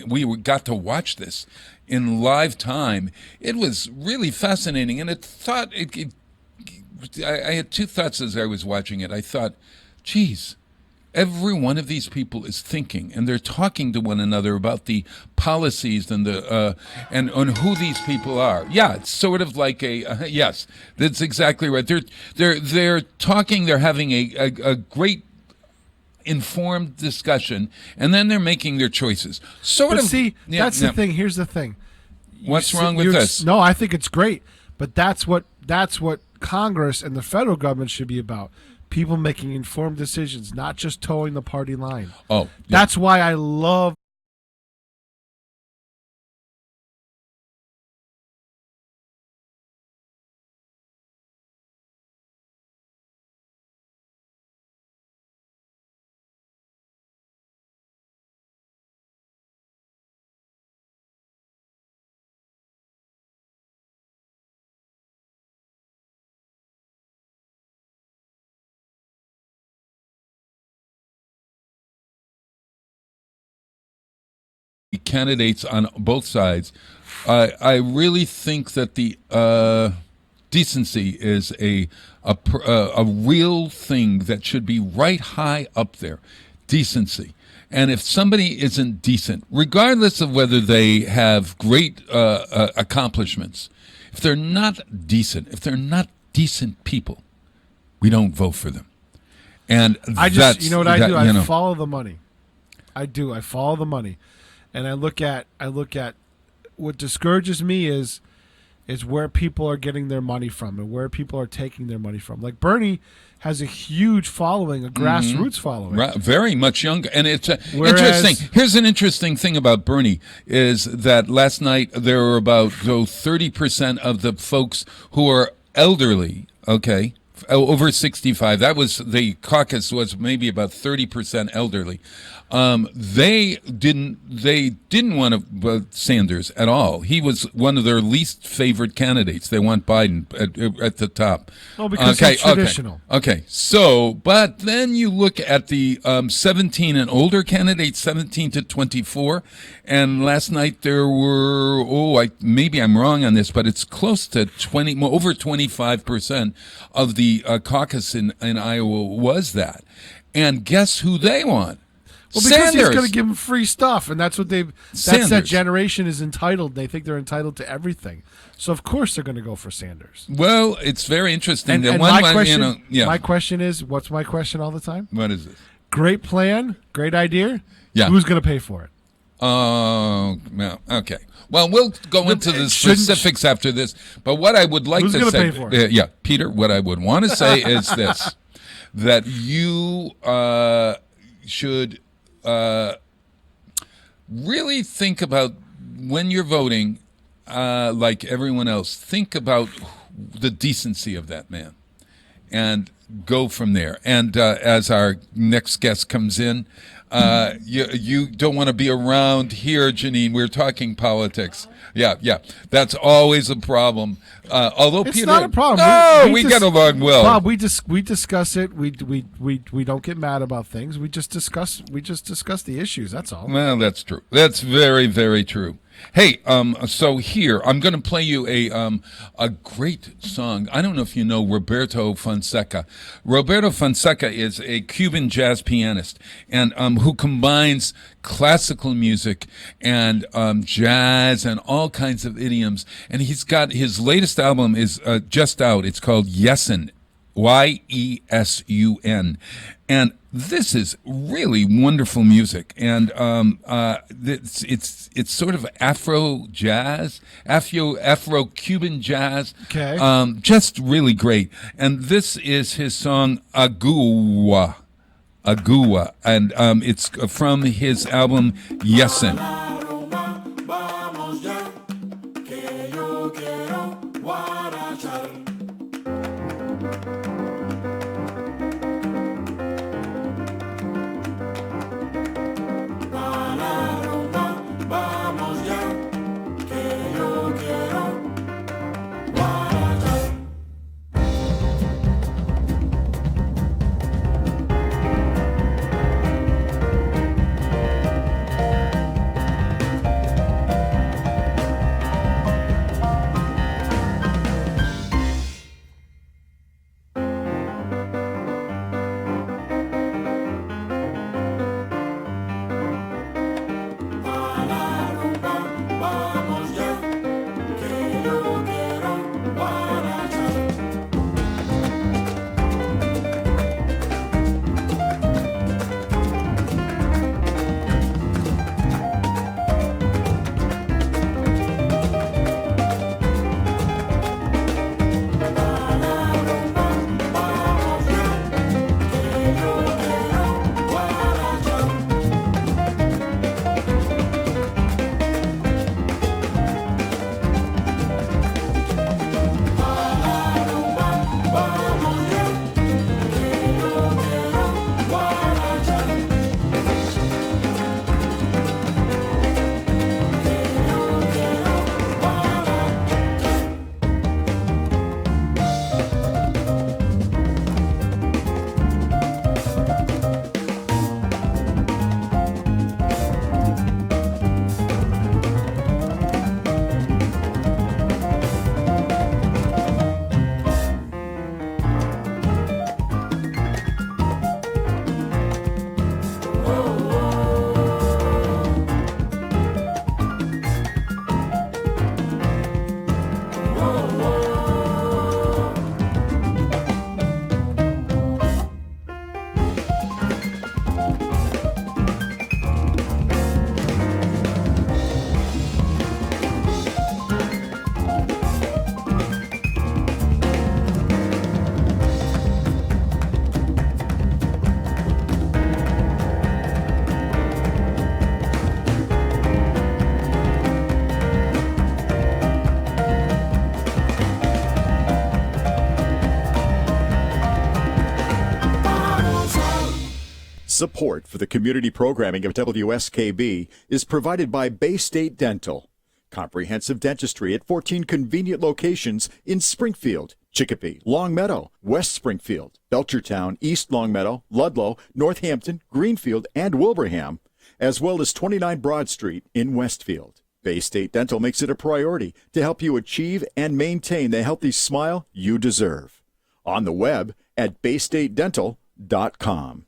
We got to watch this in live time. It was really fascinating, and I had two thoughts as I was watching it. I thought, geez, every one of these people is thinking, and they're talking to one another about the policies and and on who these people are. Yeah, it's sort of like yes, that's exactly right. They're talking. They're having a great informed discussion, and then they're making their choices. That's the thing. Here's the thing. What's wrong with this? No, I think it's great, but that's what Congress and the federal government should be about. People making informed decisions, not just towing the party line. Oh, yeah. That's why I love. Candidates on both sides. I really think that the decency is a real thing that should be right high up there. Decency. And if somebody isn't decent, regardless of whether they have great accomplishments, if they're not decent, if they're not decent people, we don't vote for them. And I follow the money. I follow the money. and I look at what discourages me is where people are getting their money from and where people are taking their money from. Like Bernie has a huge following, a grassroots following. Right, very much younger. And it's Whereas- interesting. Here's an interesting thing about Bernie is that last night there were about 30% of the folks who are elderly, okay, over 65. That was the caucus was maybe about 30% elderly. They didn't want to vote Sanders at all. He was one of their least favorite candidates. They want Biden at the top. Well, because he's traditional. Okay. So, but then you look at the 17 and older candidates, 17 to 24, and last night there were maybe I'm wrong on this, but it's close to over 25% of the caucus in Iowa was that. And guess who they want? Well, because Sanders. he's going to give them free stuff, and that's what that generation is entitled. They think they're entitled to everything, so of course they're going to go for Sanders. Well, it's very interesting. And my question is, what's my question all the time? What is this? Great plan, great idea. Yeah. Who's going to pay for it? Oh, well, okay. Well, we'll go into the specifics after this. But what I would like Who's to gonna say, pay for it? Peter, what I would want to say is this: that you should really think about when you're voting, like everyone else. Think about the decency of that man, and go from there. And as our next guest comes in. You don't want to be around here, Janine. We're talking politics. Yeah. That's always a problem. Although It's Peter, not a problem. No, we get along well. Bob, we discuss it. We don't get mad about things. We just discuss the issues. That's all. Well, that's true. That's very, very true. Hey, so here I'm going to play you a great song. I don't know if you know Roberto Fonseca. Roberto Fonseca is a Cuban jazz pianist and who combines classical music and jazz and all kinds of idioms. And he's got his latest album is just out. It's called Yesun. Yesun. And this is really wonderful music, and it's sort of Afro jazz, Afro Cuban jazz. Okay. Just really great. And this is his song Agua, and it's from his album Yesun. Support for the community programming of WSKB is provided by Bay State Dental. Comprehensive dentistry at 14 convenient locations in Springfield, Chicopee, Longmeadow, West Springfield, Belchertown, East Longmeadow, Ludlow, Northampton, Greenfield, and Wilbraham, as well as 29 Broad Street in Westfield. Bay State Dental makes it a priority to help you achieve and maintain the healthy smile you deserve. On the web at baystatedental.com.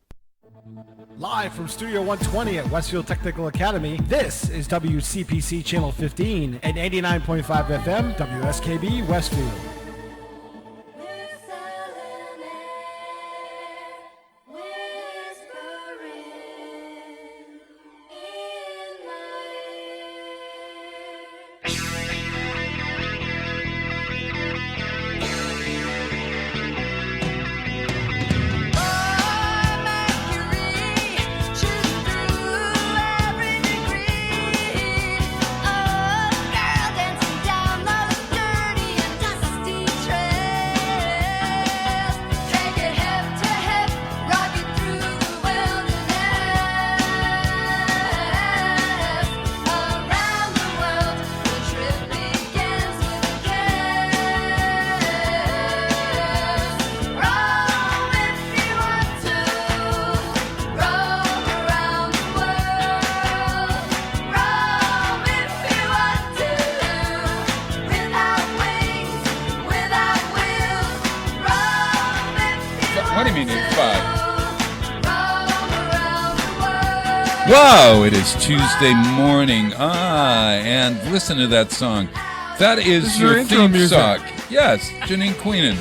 Live from Studio 120 at Westfield Technical Academy, this is WCPC Channel 15 and 89.5 FM, WSKB Westfield. Wow, it is Tuesday morning. And listen to that song. That is your theme song. Yes, Janine Queenin.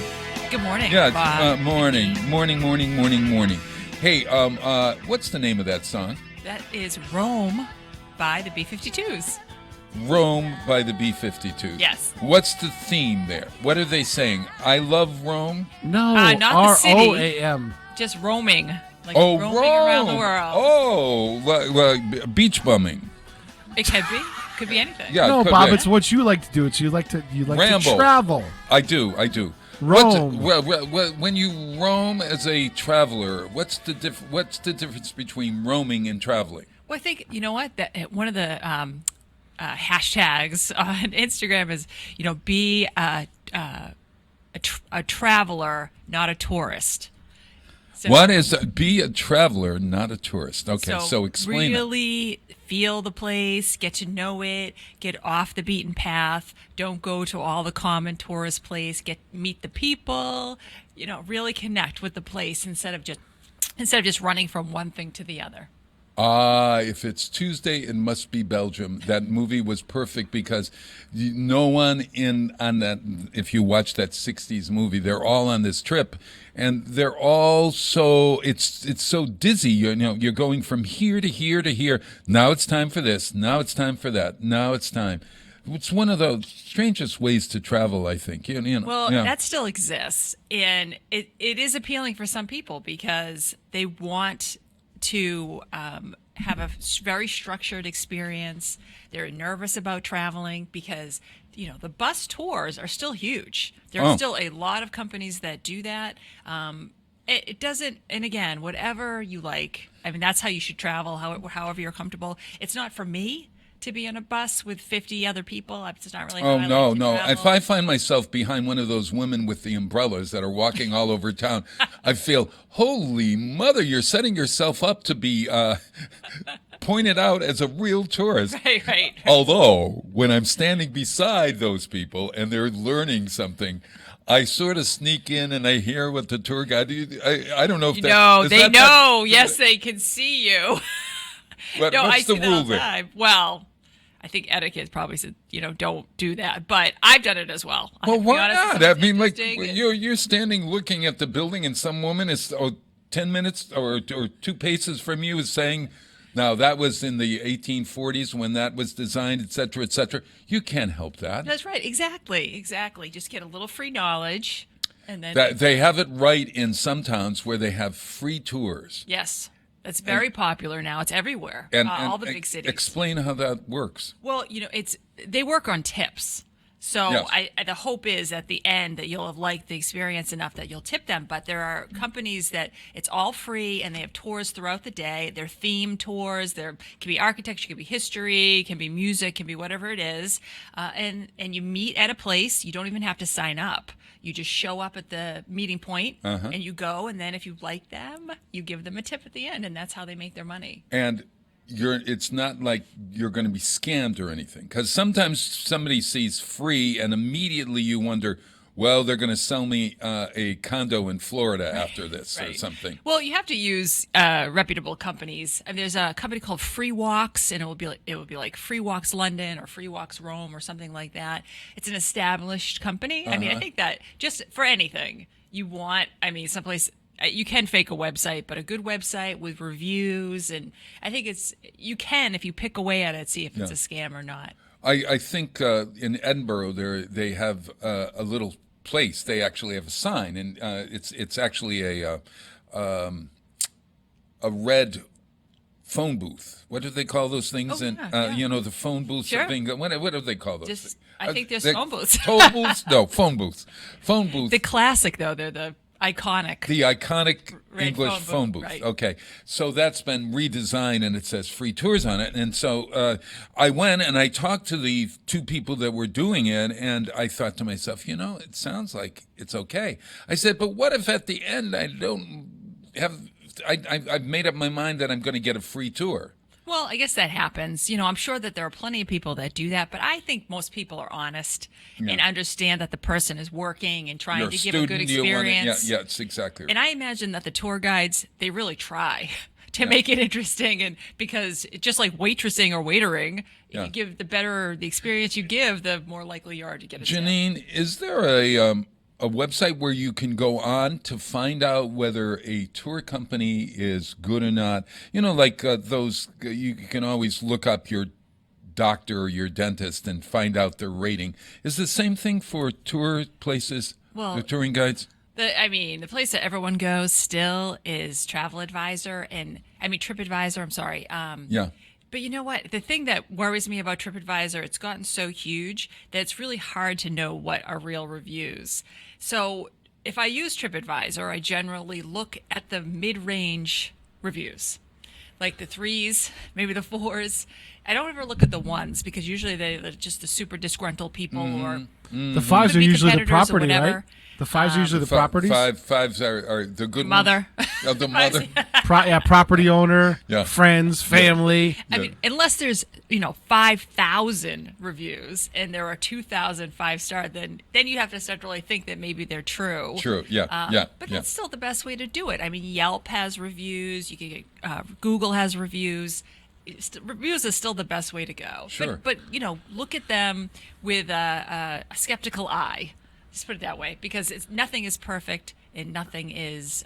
Good morning. Yeah, morning. Hey, what's the name of that song? That is Rome by the B-52s. Rome by the B-52s. Yes. What's the theme there? What are they saying? I love Rome? No, not the city. R-O-A-M. Just roaming. Like roaming around the world. Oh, beach bumming. It could be. Could be anything. Yeah, no, Bob, it's what you like to do. You like to travel. I do. Roam. When you roam as a traveler, what's the difference between roaming and traveling? Well, I think, you know what? That one of the hashtags on Instagram is, be a traveler, not a tourist. So, what is be a traveler, not a tourist? Okay, so explain really feel the place, get to know it, get off the beaten path. Don't go to all the common tourist place. Meet the people. Really connect with the place instead of just running from one thing to the other. If it's Tuesday, it must be Belgium. That movie was perfect because no one on that, if you watch that 60s movie, they're all on this trip and they're all it's so dizzy. You're going from here to here to here. Now it's time for this. Now it's time for that. Now it's time. It's one of the strangest ways to travel, I think. That still exists. And it is appealing for some people because they want to have a very structured experience. They're nervous about traveling because, the bus tours are still huge. There are still a lot of companies that do that. It doesn't, and again, whatever you like, that's how you should travel, however you're comfortable. It's not for me to be on a bus with 50 other people. It's not really how I like to no. travel. If I find myself behind one of those women with the umbrellas that are walking all over town, I feel, holy mother, you're setting yourself up to be pointed out as a real tourist. Right. Although, when I'm standing beside those people and they're learning something, I sort of sneak in and I hear what the tour guide. I don't know if they know. Yes, they can see you. But what's the rule there? Well, I think etiquette probably said, don't do that. But I've done it as well. Well, why not? You're standing looking at the building and some woman is 10 minutes or 2 paces from you is saying, now that was in the 1840s when that was designed, et cetera, et cetera. You can't help that. That's right. Exactly. Just get a little free knowledge. And then they have it right in some towns where they have free tours. Yes. It's very popular now. It's everywhere. And all the big cities. Explain how that works. Well, they work on tips. So Yes. the hope is at the end that you'll have liked the experience enough that you'll tip them. But there are companies that it's all free and they have tours throughout the day. They're themed tours. There can be architecture, can be history, can be music, can be whatever it is. And you meet at a place. You don't even have to sign up. You just show up at the meeting point and you go. And then if you like them, you give them a tip at the end. And that's how they make their money. And it's not like you're going to be scammed or anything, because sometimes somebody sees free and immediately you wonder, well, they're going to sell me a condo in Florida after this or something. Well, you have to use reputable companies. I mean, there's a company called Free Walks, and it would be like Free Walks London or Free Walks Rome or something like that. It's an established company. I mean, I think that just for anything you want, I mean, someplace. You can fake a website, but a good website with reviews, and I think you can, if you pick away at it, see if it's a scam or not. I think in Edinburgh they have a little place. They actually have a sign, and it's actually a red phone booth. What do they call those things? You know, the phone booths. Sure. What do they call those things? I think there's phone booths. Toll booths? No, phone booths. Phone booths. The classic, though, they're the iconic. The iconic red English phone booth. Right. Okay. So that's been redesigned and it says free tours on it. And so I went and I talked to the two people that were doing it, and I thought to myself, you know, it sounds like it's okay. I said, but what if at the end I don't have, I've made up my mind that I'm going to get a free tour? Well, I guess that happens. You know, I'm sure that there are plenty of people that do that, but I think most people are honest and understand that the person is working and trying to give a good experience. Yeah, it's exactly right. And I imagine that the tour guides, they really try to make it interesting, and because just like waitressing or waitering, you give the better the experience you give, the more likely you are to get a Janine, is there a website where you can go on to find out whether a tour company is good or not? You know, like those, you can always look up your doctor or your dentist and find out their rating. Is the same thing for tour places, the touring guides? The place that everyone goes still is TripAdvisor, I'm sorry. But you know what? The thing that worries me about TripAdvisor, it's gotten so huge that it's really hard to know what are real reviews. So if I use TripAdvisor, I generally look at the mid-range reviews, like the 3s, maybe the 4s. I don't ever look at the 1s because usually they're just the super disgruntled people or the 5s are usually the property, right? The 5s are usually the properties. Fives are the good mother. Ones. The mother. Property owner, friends, family. I mean, unless there's 5,000 reviews and there are 2,000 5-star, then you have to start to really think that maybe they're true. True, But that's still the best way to do it. I mean, Yelp has reviews. You can get Google has reviews. Reviews is still the best way to go. Sure. But look at them with a skeptical eye. Just put it that way, because nothing is perfect and nothing is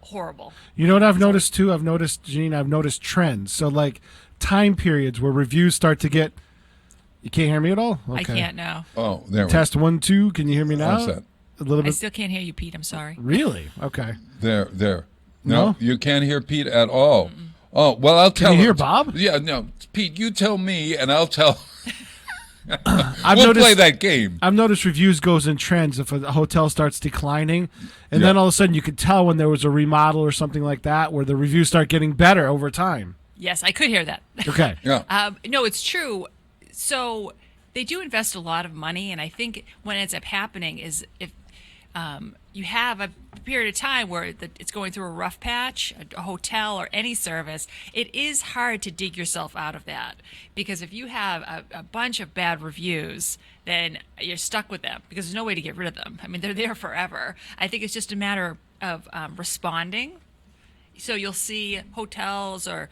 horrible. You know what I've noticed too? Janine, I've noticed trends. So like time periods where reviews start to get. You can't hear me at all? Okay. I can't now. Oh, there we go. Test 1, 2. Can you hear me now? How's that? A little bit. I still can't hear you, Pete. I'm sorry. Really? Okay. There. No? You can't hear Pete at all. Mm-mm. Oh, well, I'll tell Can you hear Bob? Yeah, no. Pete, you tell me and I'll tell. We'll play that game. I've noticed reviews goes in trends. If a hotel starts declining, and then all of a sudden you could tell when there was a remodel or something like that, where the reviews start getting better over time. Yes, I could hear that. Okay. Yeah. No, it's true. So they do invest a lot of money, and I think what ends up happening is if you have a period of time where it's going through a rough patch, a hotel or any service, it is hard to dig yourself out of that. Because if you have a bunch of bad reviews, then you're stuck with them because there's no way to get rid of them. I mean, they're there forever. I think it's just a matter of responding. So you'll see hotels or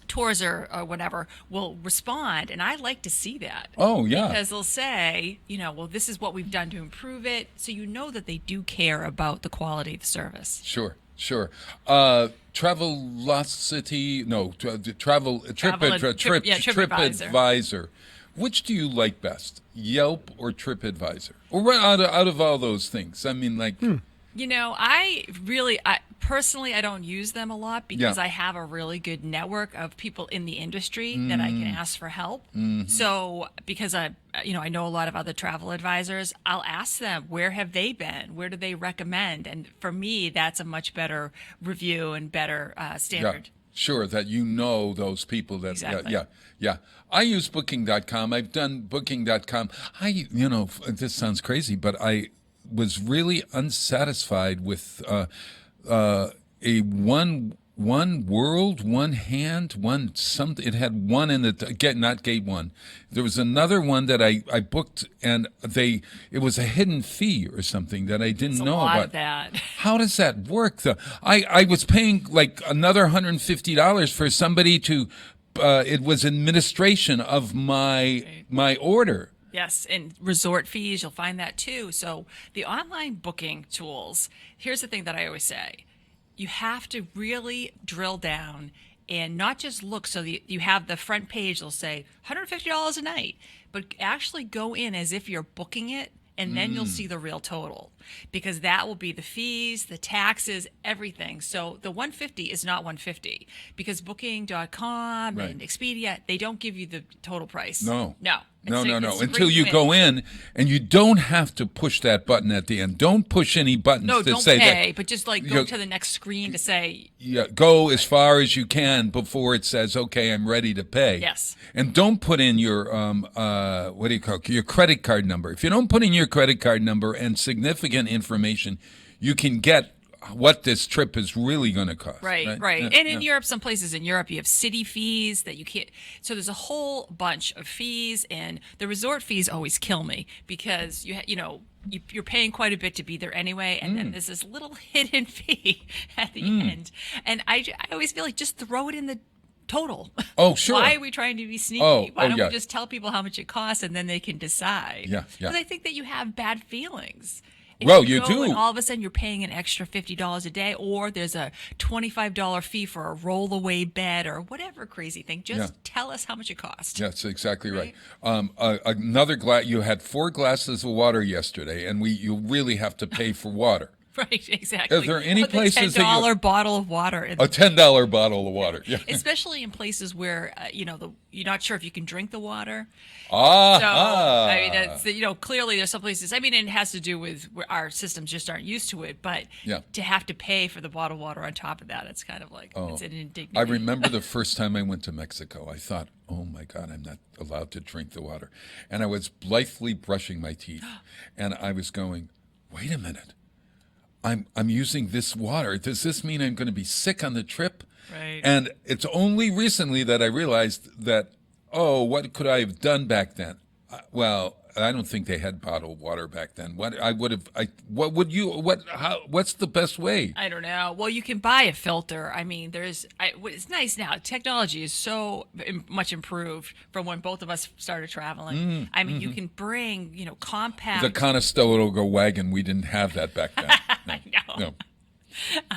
tours or whatever will respond, and I like to see that. Oh, yeah. Because they'll say, well, this is what we've done to improve it, so you know that they do care about the quality of the service. Sure. Travelocity, no, TripAdvisor. Which do you like best, Yelp or TripAdvisor? Or out of all those things? I mean, like... Personally, I don't use them a lot because I have a really good network of people in the industry that I can ask for help. So because I know a lot of other travel advisors, I'll ask them, where have they been? Where do they recommend? And for me, that's a much better review and better standard. Yeah. Sure, that you know those people. That Exactly. Yeah. I use Booking.com. I've done Booking.com. This sounds crazy, but I was really unsatisfied with a one world, one hand, one something. It had one in the not gate one. There was another one that I booked, and it was a hidden fee or something that I didn't know a lot about. Of that. How does that work? I was paying like another $150 for somebody to. It was administration of my order. Yes, and resort fees, you'll find that too. So the online booking tools, here's the thing that I always say. You have to really drill down and not just look. So you have the front page, they'll say $150 a night, but actually go in as if you're booking it, and then you'll see the real total, because that will be the fees, the taxes, everything. So the $150 is not $150, because Booking.com and Expedia, they don't give you the total price. No. No. Until you go in, and you don't have to push that button at the end. Don't push any buttons No, to don't say pay, that. but just go to the next screen to say. Yeah, go as far as you can before it says, "Okay, I'm ready to pay." Yes. And don't put in your your credit card number. If you don't put in your credit card number and significant information, you can get what this trip is really going to cost. Right. Yeah, And in Europe, some places in Europe, you have city fees that you can't. So there's a whole bunch of fees, and the resort fees always kill me, because you're paying quite a bit to be there anyway, and then there's this little hidden fee at the end. And I always feel like just throw it in the total. Oh, sure. Why are we trying to be sneaky? Why don't yeah. we just tell people how much it costs, and then they can decide? Yeah. Because I think that you have bad feelings. If Well, you go do. And all of a sudden, you're paying an extra $50 a day, or there's a $25 fee for a roll-away bed, or whatever crazy thing. Just tell us how much it costs. That's exactly right. Another glass. You had 4 glasses of water yesterday, and you really have to pay for water. Right, exactly. Is there any With places a $10 bottle of water? a $10 bottle of water? Yeah. Especially in places where you're not sure if you can drink the water. So that's, clearly there's some places. I mean, it has to do with where our systems just aren't used to it. But to have to pay for the bottled water on top of that, it's kind of like it's an indignity. I remember the first time I went to Mexico. I thought, oh my God, I'm not allowed to drink the water, and I was blithely brushing my teeth, and I was going, wait a minute. I'm using this water. Does this mean I'm going to be sick on the trip? Right. And it's only recently that I realized that, what could I have done back then? Well, I don't think they had bottled water back then. What's the best way? I don't know. Well, you can buy a filter. I mean, it's nice now. Technology is so much improved from when both of us started traveling. I mean, you can bring, compact. The Conestoga wagon, we didn't have that back then. No. I know.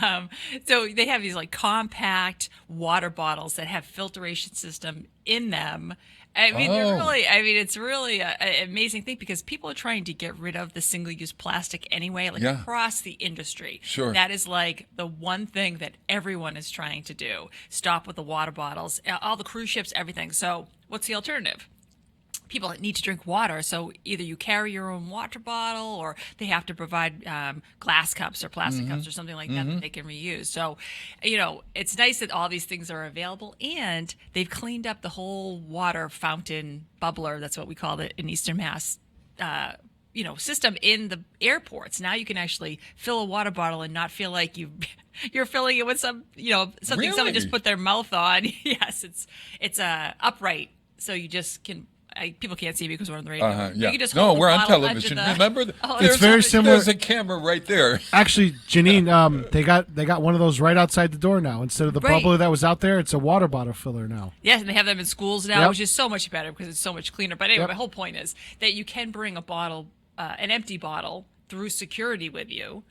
No. So they have these compact water bottles that have filtration system in them. I mean, it's really an amazing thing, because people are trying to get rid of the single-use plastic anyway, across the industry. Sure. That is the one thing that everyone is trying to do. Stop with the water bottles, all the cruise ships, everything. So what's the alternative? People need to drink water, so either you carry your own water bottle, or they have to provide glass cups or plastic cups or something like that they can reuse. So, it's nice that all these things are available, and they've cleaned up the whole water fountain bubbler, that's what we call it in Eastern Mass, system in the airports. Now you can actually fill a water bottle and not feel like you're filling it with something someone just put their mouth on. Yes, it's upright, so you just can. People can't see me because we're on the radio. Yeah. You can just we're on television. Remember, it's very similar. There's a camera right there. Actually, Janine, they got one of those right outside the door now. Instead of the bubbler that was out there, it's a water bottle filler now. Yes, and they have them in schools now, which is so much better because it's so much cleaner. But anyway, my whole point is that you can bring a bottle, an empty bottle, through security with you,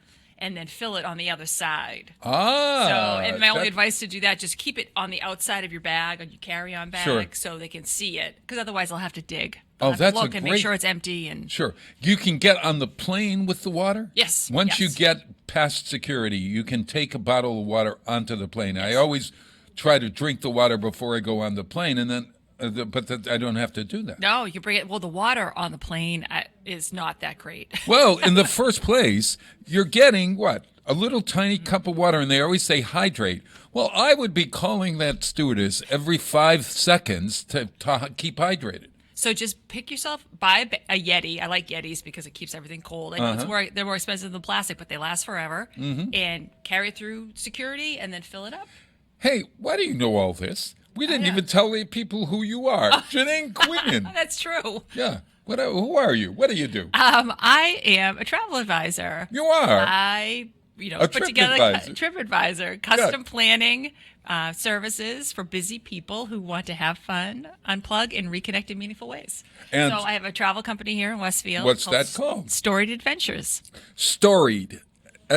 and then fill it on the other side. And my only advice to do that, just keep it on the outside of your bag, on your carry-on bag, so they can see it. Because otherwise they'll have to dig They'll have to that's look a and great... make sure it's empty. And Sure. You can get on the plane with the water? Yes. Once you yes. get past security, you can take a bottle of water onto the plane. I always try to drink the water before I go on the plane, and then, I don't have to do that. No, you bring it. Well, the water on the plane is not that great. Well, in the first place, you're getting what? A little tiny cup of water, and they always say hydrate. Well, I would be calling that stewardess every 5 seconds to keep hydrated. So just pick yourself, buy a Yeti. I like Yetis because it keeps everything cold. I know they're more expensive than plastic, but they last forever. And carry it through security and then fill it up. Hey, why do you know all this? We didn't even tell the people who you are. Janine Queenin. That's true. Yeah. Who are you? What do you do? I am a travel advisor. You are? I A put together advisor. a trip advisor, custom planning services for busy people who want to have fun, unplug, and reconnect in meaningful ways. And so I have a travel company here in Westfield. What's that called? Storied Adventures. Storied.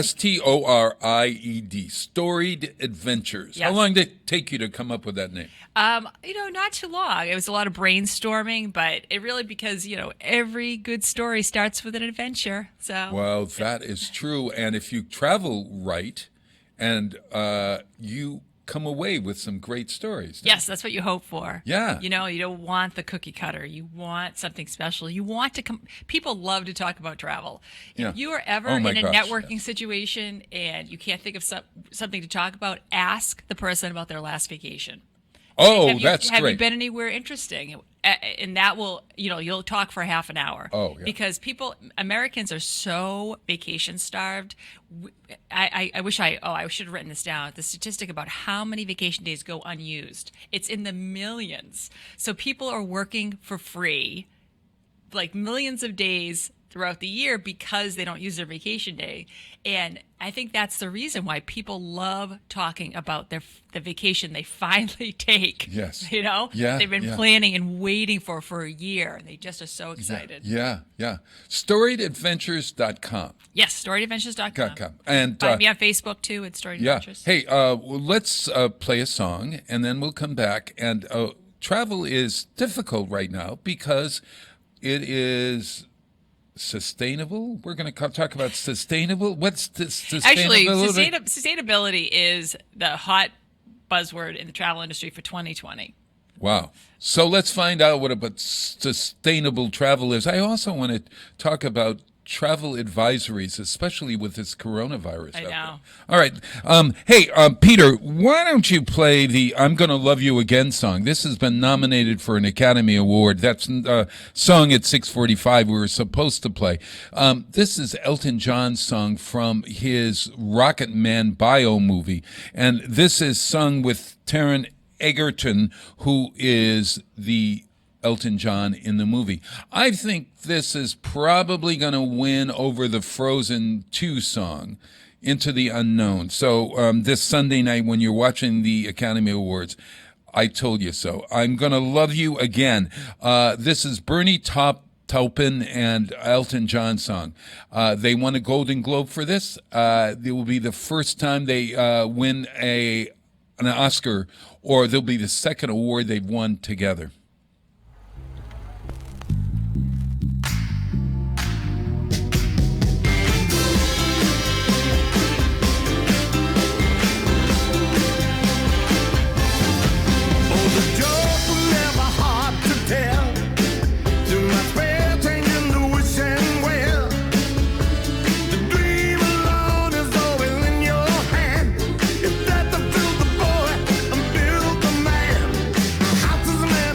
Storied. Storied Adventures. Yes. How long did it take you to come up with that name? Not too long. It was a lot of brainstorming, but it really because, every good story starts with an adventure. So Well, that is true. And if you travel right and you come away with some great stories. yes, that's what you hope for. Yeah. You don't want the cookie cutter. You want something special. You want to people love to talk about travel. Yeah. If you are ever Oh in my a gosh, networking situation and you can't think of something to talk about, ask the person about their last vacation. Oh, Have you that's great. been anywhere interesting? And that will, you'll talk for half an hour. Oh, yeah. Because Americans are so vacation starved. I wish I should have written this down. The statistic about how many vacation days go unused. It's in the millions. So people are working for free, like millions of days throughout the year because they don't use their vacation day. And I think that's the reason why people love talking about the vacation they finally take. Yes. Yeah, they've been planning and waiting for a year, and they just are so excited. Yeah. StoriedAdventures.com. Yes, StoriedAdventures.com. And find me on Facebook too at Storied Adventures. Hey, let's play a song, and then we'll come back. And travel is difficult right now because it is sustainable. We're going to talk about sustainable. What's sustainability? Actually, sustainability is the hot buzzword in the travel industry for 2020. Wow. So let's find out what about sustainable travel is. I also want to talk about travel advisories, especially with this coronavirus. I know. All right. Hey, Peter, why don't you play the I'm Gonna Love You Again song? This has been nominated for an Academy Award. That's a song at 6:45 we were supposed to play. This is Elton John's song from his Rocket Man bio movie. And this is sung with Taron Egerton, who is the Elton John in the movie. I think this is probably going to win over the Frozen 2 song, Into the Unknown. So this Sunday night when you're watching the Academy Awards, I told you so. I'm Gonna Love You Again. This is Bernie Taupin and Elton John song. They won a Golden Globe for this. It will be the first time they win an Oscar, or they'll be the second award they've won together. If that don't feel the boy, I'm built a man. House is a man.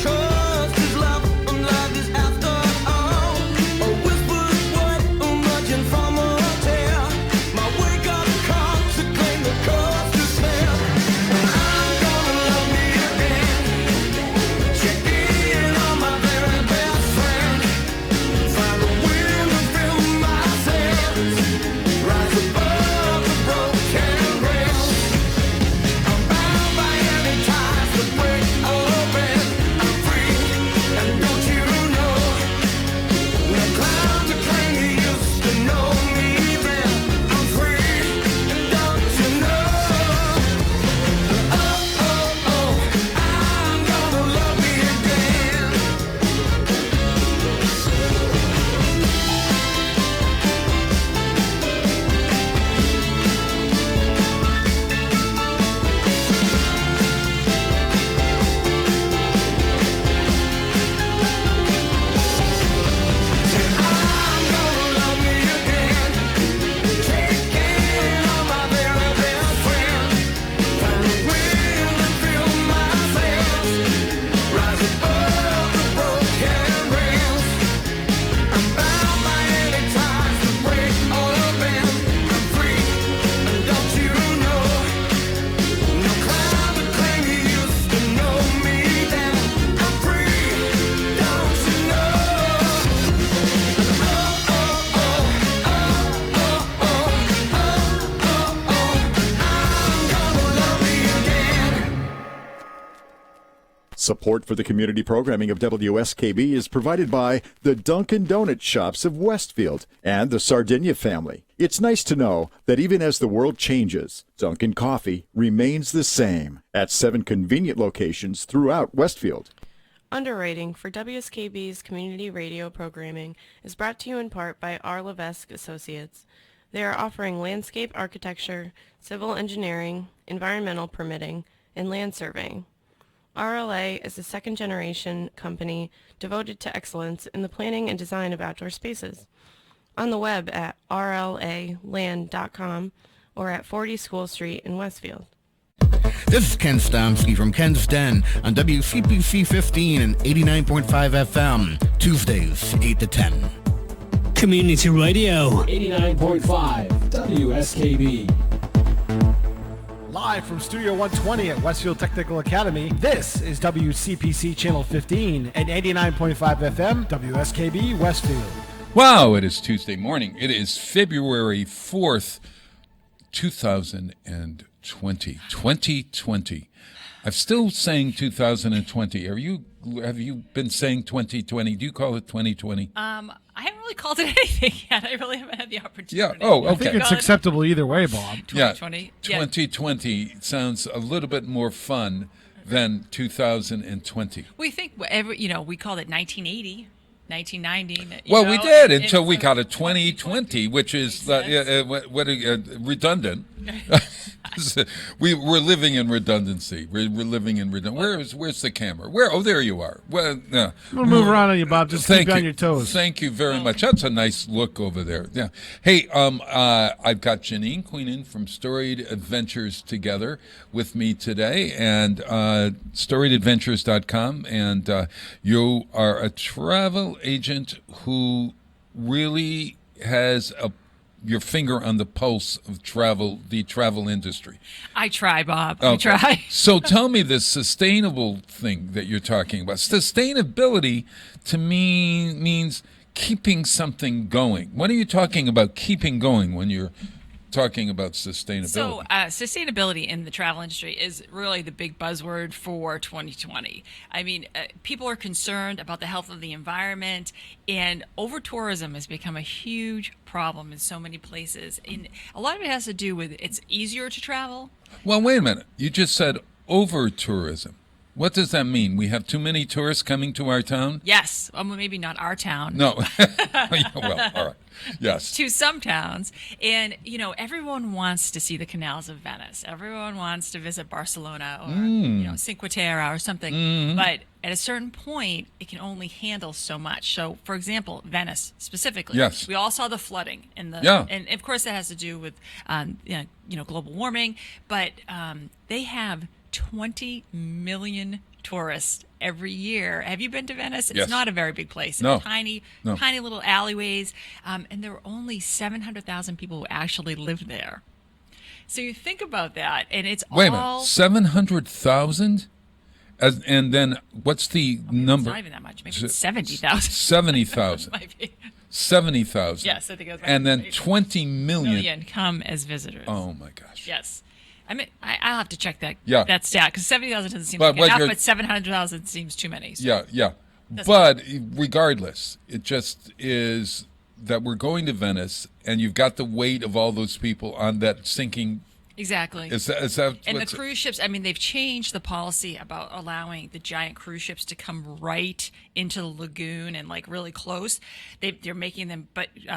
Trust is love, and love is after all. A whispered word emerging from a tear. My wake-up call to claim the cost to spare. I'm gonna love me again. Check in on my very best friend. Find a wind to fill my sails. Rise above the broken rails. I'm bound by any ties that break open. I'm free, and don't you know? No cloud to claim you used to know me then. I'm free, and don't you know? Oh, oh, oh, I'm gonna love me again. I'm gonna love me again. Take in on my very best friend. Find a wind to fill my sails. Rise above the broken rails. I'm bound by any ties that break open. I'm free, and don't you know? No cloud to claim you used to know me then. I'm free, don't you know? Support for the community programming of WSKB is provided by the Dunkin' Donut Shops of Westfield and the Sardinia family. It's nice to know that even as the world changes, Dunkin' Coffee remains the same at 7 convenient locations throughout Westfield. Underwriting for WSKB's community radio programming is brought to you in part by R. Levesque Associates. They are offering landscape architecture, civil engineering, environmental permitting, and land surveying. RLA is a second-generation company devoted to excellence in the planning and design of outdoor spaces. On the web at rlaland.com or at 40 School Street in Westfield. This is Ken Stomsky from Ken's Den on WCPC 15 and 89.5 FM, Tuesdays, 8 to 10. Community Radio. 89.5 WSKB. Live from Studio 120 at Westfield Technical Academy, this is WCPC Channel 15 and 89.5 FM, WSKB Westfield. Wow, it is Tuesday morning. It is February 4th, 2020. 2020. I'm still saying 2020. Have you been saying 2020? Do you call it 2020? I haven't really called it anything yet. I really haven't had the opportunity. Yeah. Oh, okay. I think it's acceptable either way, Bob. 2020. Yeah. 2020 sounds a little bit more fun than 2020. We think we called it 1980, 1990. Well, we did until we got a 2020, which is redundant. We're living in redundancy. We're living in redundancy. Where's the camera? Oh, there you are. Well, no. We'll move around on you, Bob. Just keep on your toes. Thank you very much. That's a nice look over there. Yeah. Hey, I've got Janine Queenin from Storied Adventures together with me today, and storiedadventures.com, and you are a travel agent who really has your finger on the pulse of the travel industry. I try, Bob. Okay. I try. So tell me this sustainable thing that you're talking about. Sustainability to me means keeping something going. What are you talking about keeping going when you're talking about sustainability? So sustainability in the travel industry is really the big buzzword for 2020. I mean, people are concerned about the health of the environment, and over-tourism has become a huge problem in so many places. And a lot of it has to do with it's easier to travel. Well, wait a minute. You just said over-tourism. What does that mean? We have too many tourists coming to our town? Yes. Well, maybe not our town. No. Well, all right. Yes. To some towns. And, everyone wants to see the canals of Venice. Everyone wants to visit Barcelona or, Cinque Terre or something. Mm-hmm. But at a certain point, it can only handle so much. So, for example, Venice specifically. Yes. We all saw the flooding. And of course, that has to do with, global warming. But they have 20 million tourists every year. Have you been to Venice? It's Yes. not a very big place. No. It's tiny little alleyways, and there were only 700,000 people who actually lived there. So you think about that, and it's Wait a all... minute, 700,000? And then what's the number? It's not even that much. Maybe it's 70,000. 70,000. Might be. 70,000. Yes, I think it was. And then 20 million. Come as visitors. Oh my gosh. Yes. I mean, I'll have to check that stat, because 70,000 doesn't seem But like enough, but 700,000 seems too many. So. Yeah. But regardless, it just is that we're going to Venice, and you've got the weight of all those people on that sinking. Exactly. Is that and the cruise ships, I mean, they've changed the policy about allowing the giant cruise ships to come right into the lagoon and like really close. They're making them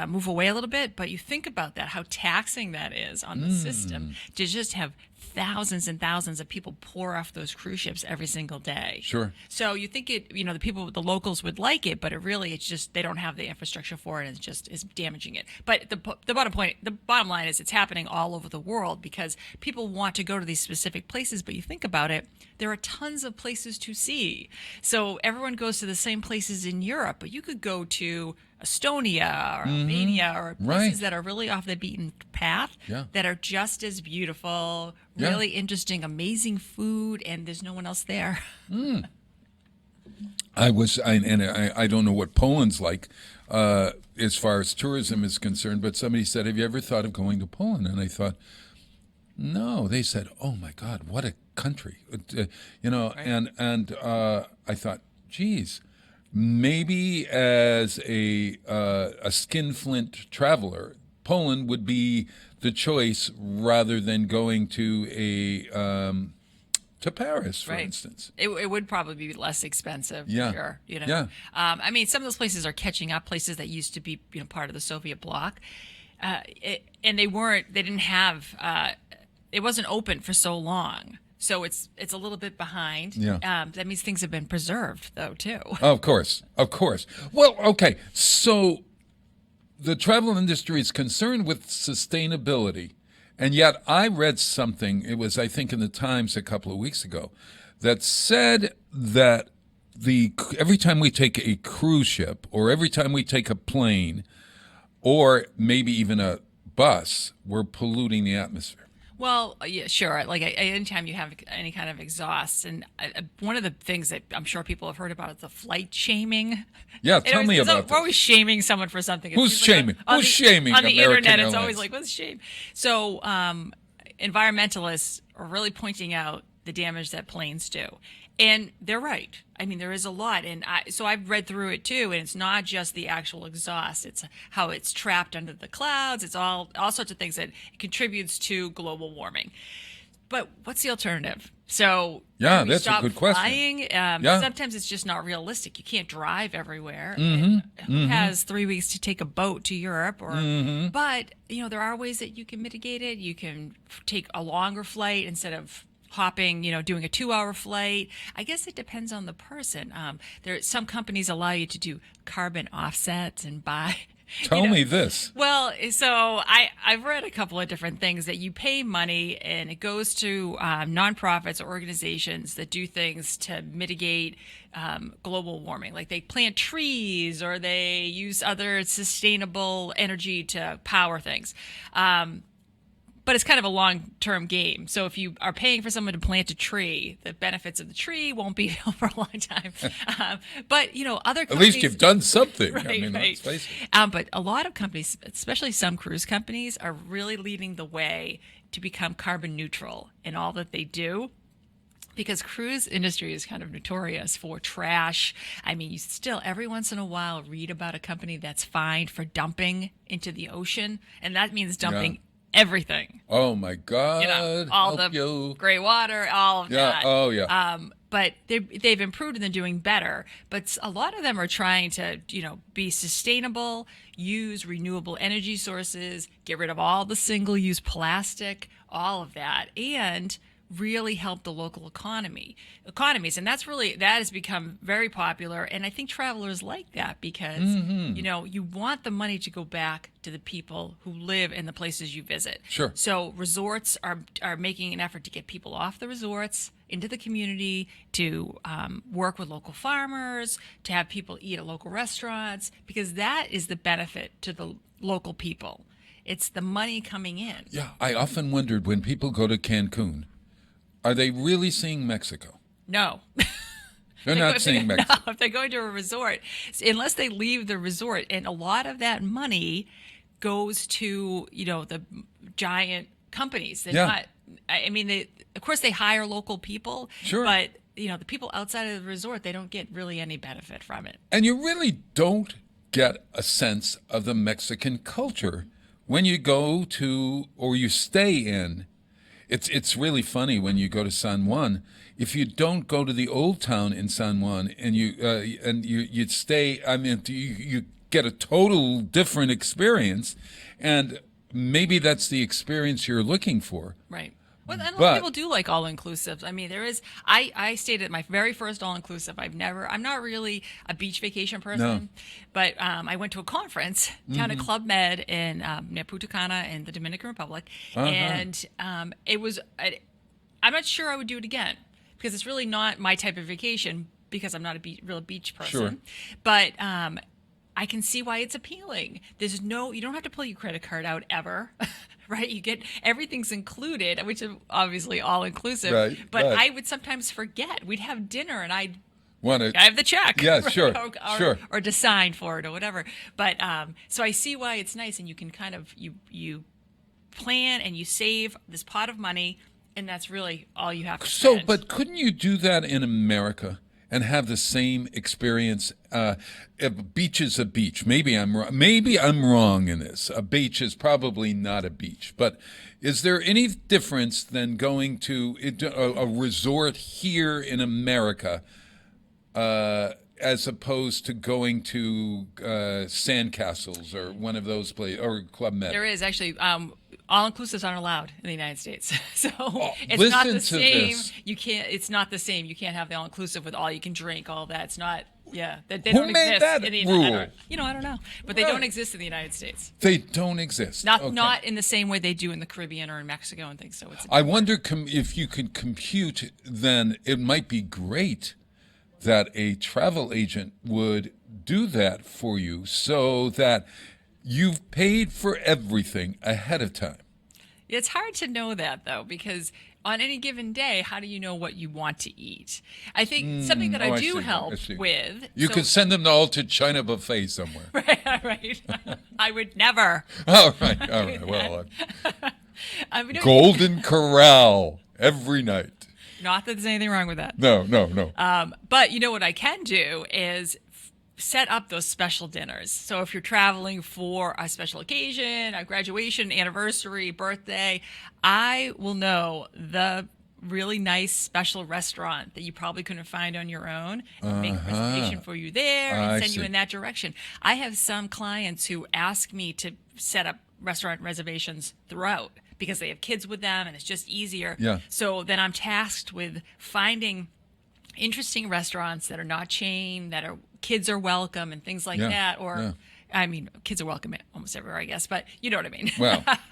move away a little bit. But you think about that, how taxing that is on the system to just have thousands and thousands of people pour off those cruise ships every single day. Sure. So you think the locals would like it, but it's just they don't have the infrastructure for it, and it's damaging it. But the bottom line is it's happening all over the world because people want to go to these specific places. But you think about it, there are tons of places to see. So everyone goes to the same places in Europe, but you could go to Estonia or Albania or places that are really off the beaten path that are just as beautiful, really interesting, amazing food, and there's no one else there. I don't know what Poland's like as far as tourism is concerned, but somebody said, have you ever thought of going to Poland? And I thought, no. They said, oh my God, what a country. And I thought, geez, maybe as a skinflint traveler, Poland would be the choice rather than going to Paris, for instance. It would probably be less expensive, Yeah. sure. I mean, some of those places are catching up. Places that used to be, part of the Soviet bloc, and they didn't have. It wasn't open for so long. So it's a little bit behind. Yeah. That means things have been preserved, though, too. Of course. Well, okay. So the travel industry is concerned with sustainability, and yet I read something, it was, I think, in the Times a couple of weeks ago, that said that every time we take a cruise ship, or every time we take a plane, or maybe even a bus, we're polluting the atmosphere. Well, yeah, sure. Like anytime you have any kind of exhaust, and one of the things that I'm sure people have heard about is the flight shaming. Yeah, tell me about that. We're always shaming someone for something. Who's shaming? Who's shaming? On the American internet, Airlines? it's always like, what's shame? So environmentalists are really pointing out the damage that planes do. And they're right. I mean, there is a lot. And so I've read through it, too. And it's not just the actual exhaust. It's how it's trapped under the clouds. It's all sorts of things that contributes to global warming. But what's the alternative? So yeah, we that's stop a good question. Flying? Sometimes it's just not realistic. You can't drive everywhere. Who has 3 weeks to take a boat to Europe? But, there are ways that you can mitigate it. You can take a longer flight instead of hopping, doing a 2-hour flight. I guess it depends on the person. Some companies allow you to do carbon offsets and buy. Tell me this. Well, so I've read a couple of different things that you pay money and it goes to nonprofits or organizations that do things to mitigate global warming. Like they plant trees or they use other sustainable energy to power things. But it's kind of a long-term game. So if you are paying for someone to plant a tree, the benefits of the tree won't be for a long time. But, other companies... At least you've done something. Right. Let's face it. But a lot of companies, especially some cruise companies, are really leading the way to become carbon neutral in all that they do. Because cruise industry is kind of notorious for trash. I mean, you still every once in a while read about a company that's fined for dumping into the ocean. And that means dumping... everything. Oh my God! All the gray water, all of that. Oh yeah. But they've improved and they're doing better. But a lot of them are trying to, be sustainable, use renewable energy sources, get rid of all the single-use plastic, all of that, and really help the local economies. And that has become very popular. And I think travelers like that because, you want the money to go back to the people who live in the places you visit. Sure. So resorts are making an effort to get people off the resorts into the community, to work with local farmers, to have people eat at local restaurants, because that is the benefit to the local people. It's the money coming in. Yeah, I often wondered when people go to Cancun, are they really seeing Mexico? No. They're not seeing Mexico. No, if they're going to a resort, unless they leave the resort, and a lot of that money goes to, the giant companies. They're not, I mean, of course they hire local people, sure, but the people outside of the resort, they don't get really any benefit from it. And you really don't get a sense of the Mexican culture when you go to or you stay in. It's really funny when you go to San Juan. If you don't go to the old town in San Juan and you stay, I mean, you get a total different experience, and maybe that's the experience you're looking for. Right. Well, and a lot of people do like all-inclusives. I mean, there is. I stayed at my very first all-inclusive. I'm not really a beach vacation person, but I went to a conference down at Club Med in near Punta Cana in the Dominican Republic, and it was. I'm not sure I would do it again because it's really not my type of vacation because I'm not a real beach person. Sure. But I can see why it's appealing. You don't have to pull your credit card out ever. Right, you get everything's included, which is obviously all inclusive. Right, but I would sometimes forget. We'd have dinner, and I have the check. Yeah, right? sure, sure. Or to sign for it or whatever. But so I see why it's nice, and you can kind of you plan and you save this pot of money, and that's really all you have to spend. So, but couldn't you do that in America and have the same experience? A beach is a beach. Maybe I'm wrong in this. A beach is probably not a beach. But is there any difference than going to a resort here in America as opposed to going to Sandcastles or one of those places or Club Med? There is actually. All-inclusives aren't allowed in the United States, so it's not the same. You can't. It's not the same. You can't have the all-inclusive with all you can drink, all that. It's not. Yeah, they don't made exist that in the rule? I don't know, but they don't exist in the United States. They don't exist. Not in the same way they do in the Caribbean or in Mexico and things. So it's. I wonder if you could compute. Then it might be great that a travel agent would do that for you, so that you've paid for everything ahead of time. It's hard to know that, though, because on any given day, how do you know what you want to eat? I think something that I do help with... You could send them all to China Buffet somewhere. Right. I would never. All right. Well, Golden Corral every night. Not that there's anything wrong with that. No. But you know what I can do is set up those special dinners. So if you're traveling for a special occasion, a graduation, anniversary, birthday, I will know the really nice special restaurant that you probably couldn't find on your own and make a reservation for you there and send you in that direction. I have some clients who ask me to set up restaurant reservations throughout because they have kids with them and it's just easier. Yeah. So then I'm tasked with finding interesting restaurants that are not chain, that are kids are welcome and things like that. Or, I mean, kids are welcome almost everywhere, I guess, but you know what I mean.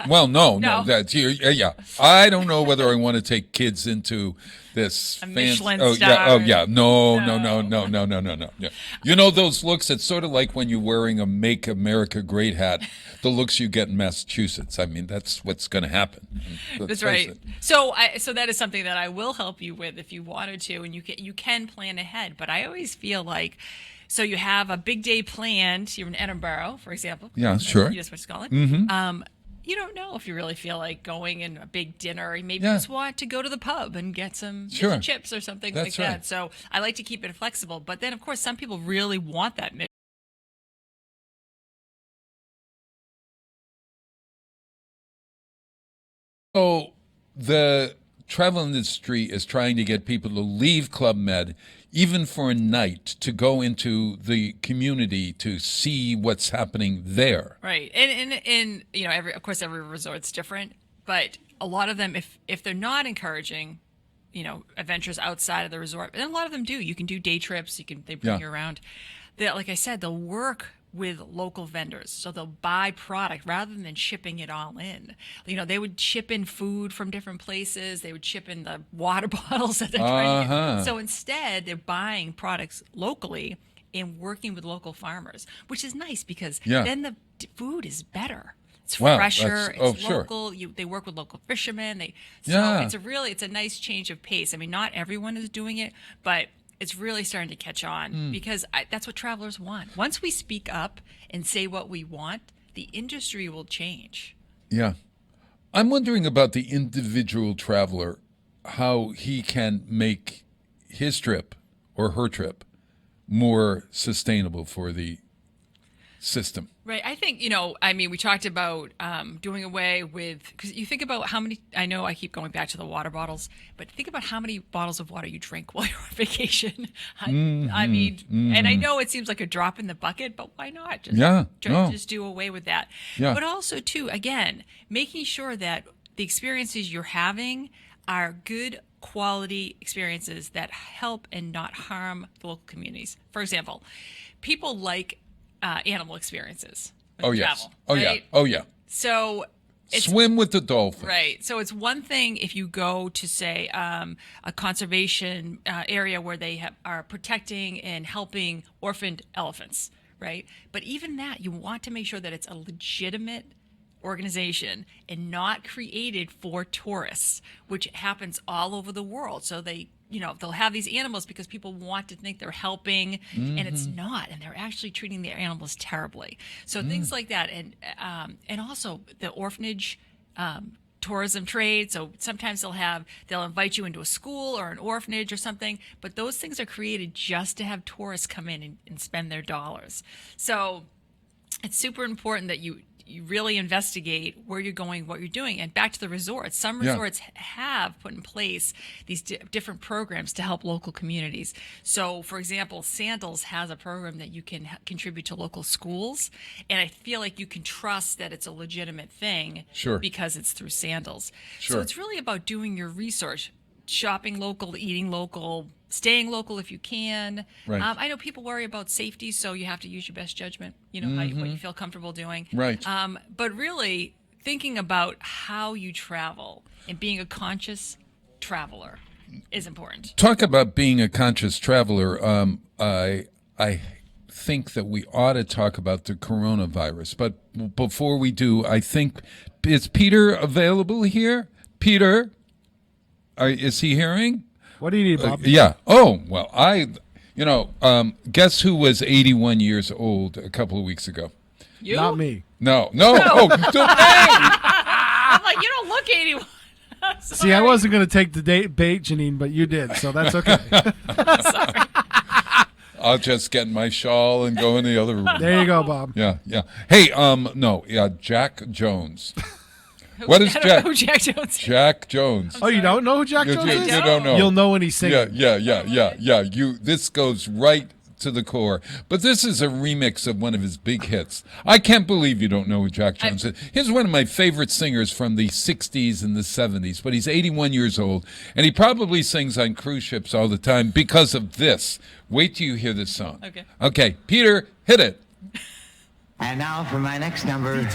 Well, no. That's yeah. I don't know whether I want to take kids into this Michelin star. No. Yeah. You know those looks? It's sort of like when you're wearing a Make America Great hat. The looks you get in Massachusetts. I mean, that's what's going to happen. That's right. So that is something that I will help you with if you wanted to, and you can plan ahead. But I always feel like, so you have a big day planned. You're in Edinburgh, for example. Yeah, sure. That's what you call it. Mm-hmm. You don't know if you really feel like going in a big dinner. Maybe you just want to go to the pub and get some fish and chips or something like that. So I like to keep it flexible. But then, of course, some people really want that. So the travel industry is trying to get people to leave Club Med, even for a night, to go into the community to see what's happening there. Right, and every resort's different, but a lot of them, if they're not encouraging, adventures outside of the resort, and a lot of them do. You can do day trips. They bring you around. Like I said, they'll work with local vendors. So they'll buy product rather than shipping it all in. You know, they would ship in food from different places. They would ship in the water bottles that they're trying to get. So instead, they're buying products locally and working with local farmers, which is nice because then the food is better. It's fresher. It's local. They work with local fishermen. It's a nice change of pace. I mean, not everyone is doing it, but it's really starting to catch on because that's what travelers want. Once we speak up and say what we want, the industry will change. Yeah. I'm wondering about the individual traveler, how he can make his trip or her trip more sustainable for the system. Right. I think, we talked about doing away with, because you think about how many, I know I keep going back to the water bottles, but think about how many bottles of water you drink while you're on vacation. And I know it seems like a drop in the bucket, but why not? Just do away with that. Yeah. But also, too, again, making sure that the experiences you're having are good quality experiences that help and not harm the local communities. For example, people like animal experiences. Travel, right? Oh yeah. So swim with the dolphins. Right. So it's one thing if you go to, say, a conservation area where they are protecting and helping orphaned elephants, right? But even that, you want to make sure that it's a legitimate organization and not created for tourists, which happens all over the world. So they'll have these animals because people want to think they're helping, and it's not, and they're actually treating their animals terribly. So things like that, and also the orphanage tourism trade. So sometimes they'll invite you into a school or an orphanage or something, but those things are created just to have tourists come in and spend their dollars. So it's super important that you really investigate where you're going, what you're doing. And back to the resorts. Some resorts have put in place these different programs to help local communities. So, for example, Sandals has a program that you can contribute to local schools. And I feel like you can trust that it's a legitimate thing because it's through Sandals. So it's really about doing your research, shopping local, eating local, staying local if you can. Right. I know people worry about safety, so you have to use your best judgment, what you feel comfortable doing. Right. But really thinking about how you travel and being a conscious traveler is important. Talk about being a conscious traveler. I think that we ought to talk about the coronavirus. But before we do, I think, is Peter available here? Peter, is he hearing? What do you need, Bob? Yeah. Oh, well, guess who was 81 years old a couple of weeks ago? You? Not me. No. Oh, I'm like, you don't look 81. See, I wasn't going to take the bait, Janine, but you did, so that's okay. Sorry. I'll just get my shawl and go in the other room. There you go, Bob. Yeah. Hey, Jack Jones. What is Jack? Who Jack Jones? Jack Jones. Oh, you don't know who Jack Jones is? You don't know. You'll know when he's singing. Yeah. This goes right to the core. But this is a remix of one of his big hits. I can't believe you don't know who Jack Jones is. He's one of my favorite singers from the 60s and the 70s, but he's 81 years old, and he probably sings on cruise ships all the time because of this. Wait till you hear this song. Okay, Peter, hit it. And now for my next number,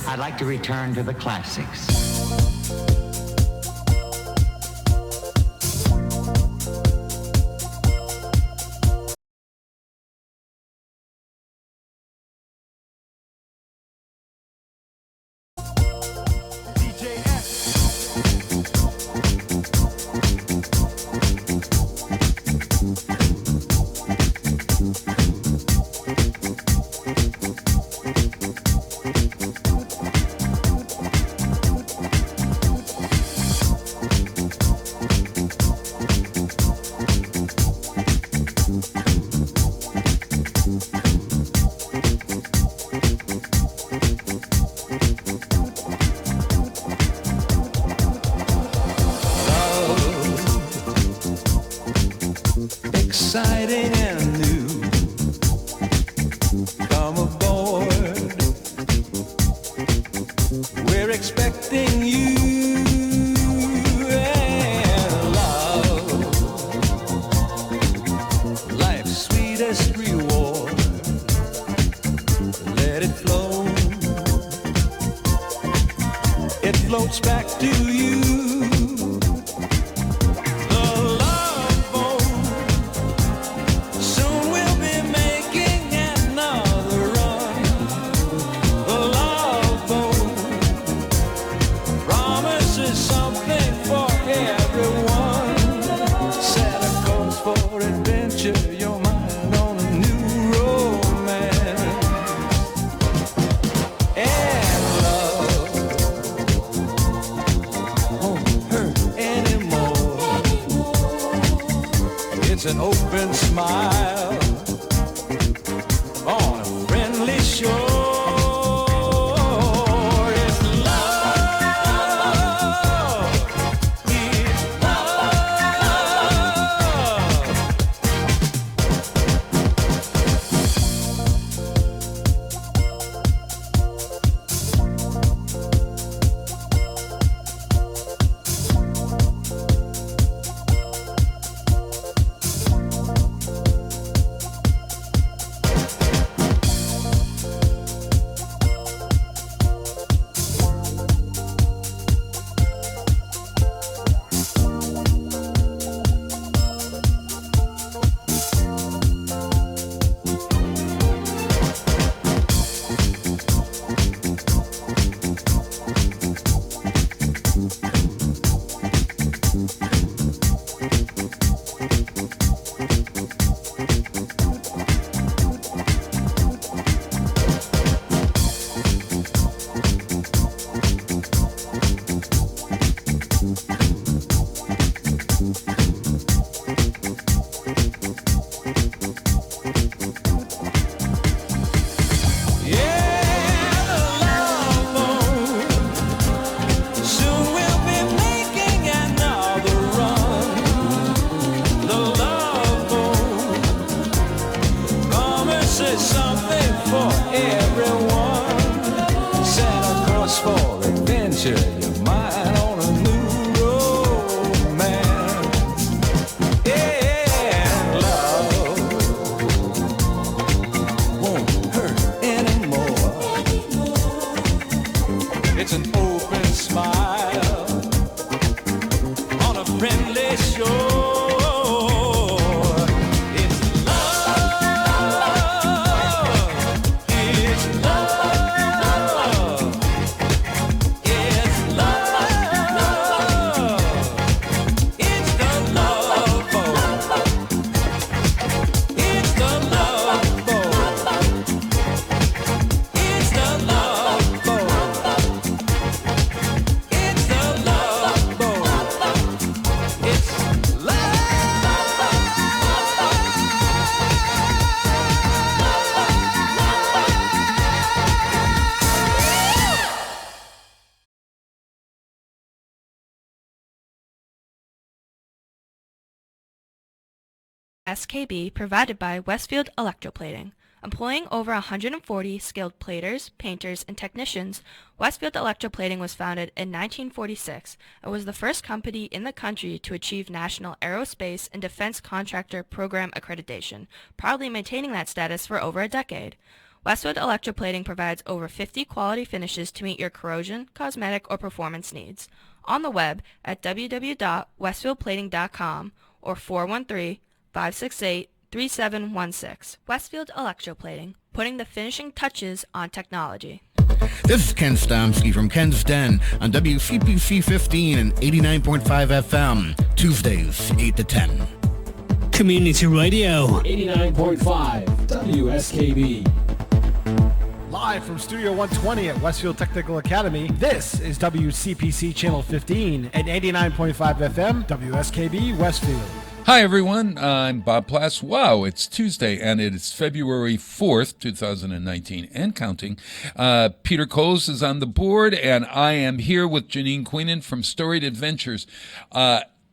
I'd like to return to the classics. Exciting and new. Come aboard. We're expecting you. And love, life's sweetest reward. floats back to you. The love boat soon will be making another run. The love boat promises something for everyone. Santa calls for adventure, your mind on a new romance. And love won't hurt anymore. It's an open smile on a friendly shore. It's love. It's love. Something for everyone. Santa Claus for adventure, your mind on a new romance. And love won't hurt anymore. It's an open smile on a friendly shore. SKB provided by Westfield Electroplating. Employing over 140 skilled platers, painters, and technicians, Westfield Electroplating was founded in 1946 and was the first company in the country to achieve National Aerospace and Defense Contractor Program accreditation, proudly maintaining that status for over a decade. Westfield Electroplating provides over 50 quality finishes to meet your corrosion, cosmetic, or performance needs. On the web at www.westfieldplating.com or 413-568-3716. Westfield Electroplating, putting the finishing touches on technology. This is Ken Stomsky from Ken's Den on WCPC 15 and 89.5 FM, Tuesdays, 8 to 10. Community Radio. 89.5 WSKB. Live from Studio 120 at Westfield Technical Academy, this is WCPC Channel 15 and 89.5 FM, WSKB Westfield. Hi, everyone. I'm Bob Plass. Wow, it's Tuesday, and it is February 4th, 2019, and counting. Peter Coles is on the board, and I am here with Janine Queenin from Storied Adventures.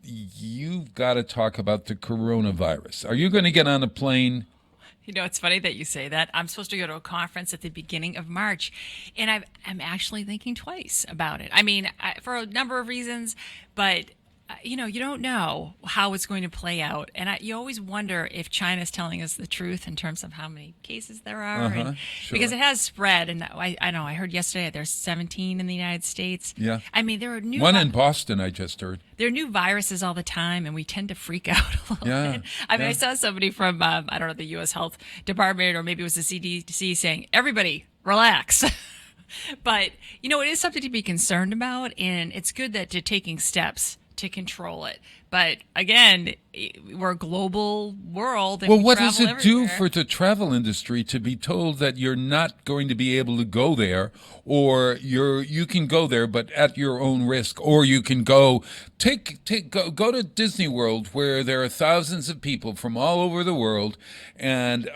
You've got to talk about the coronavirus. Are you going to get on a plane? You know, it's funny that you say that. I'm supposed to go to a conference at the beginning of March, and I'm actually thinking twice about it. I mean, for a number of reasons, but you don't know how it's going to play out. And you always wonder if China's telling us the truth in terms of how many cases there are. And, sure. because it has spread. And I know, I heard yesterday there's 17 in the United States. Yeah. I mean, there are new... One in Boston, I just heard. There are new viruses all the time, and we tend to freak out a little bit. I mean, I saw somebody from, I don't know, the U.S. Health Department, or maybe it was the CDC, saying, everybody, relax. But, it is something to be concerned about, and it's good that you're taking steps to control it. But again, we're a global world. And well, what does it do for the travel industry to be told that you're not going to be able to go there, or you can go there but at your own risk, or you can go go to Disney World where there are thousands of people from all over the world, and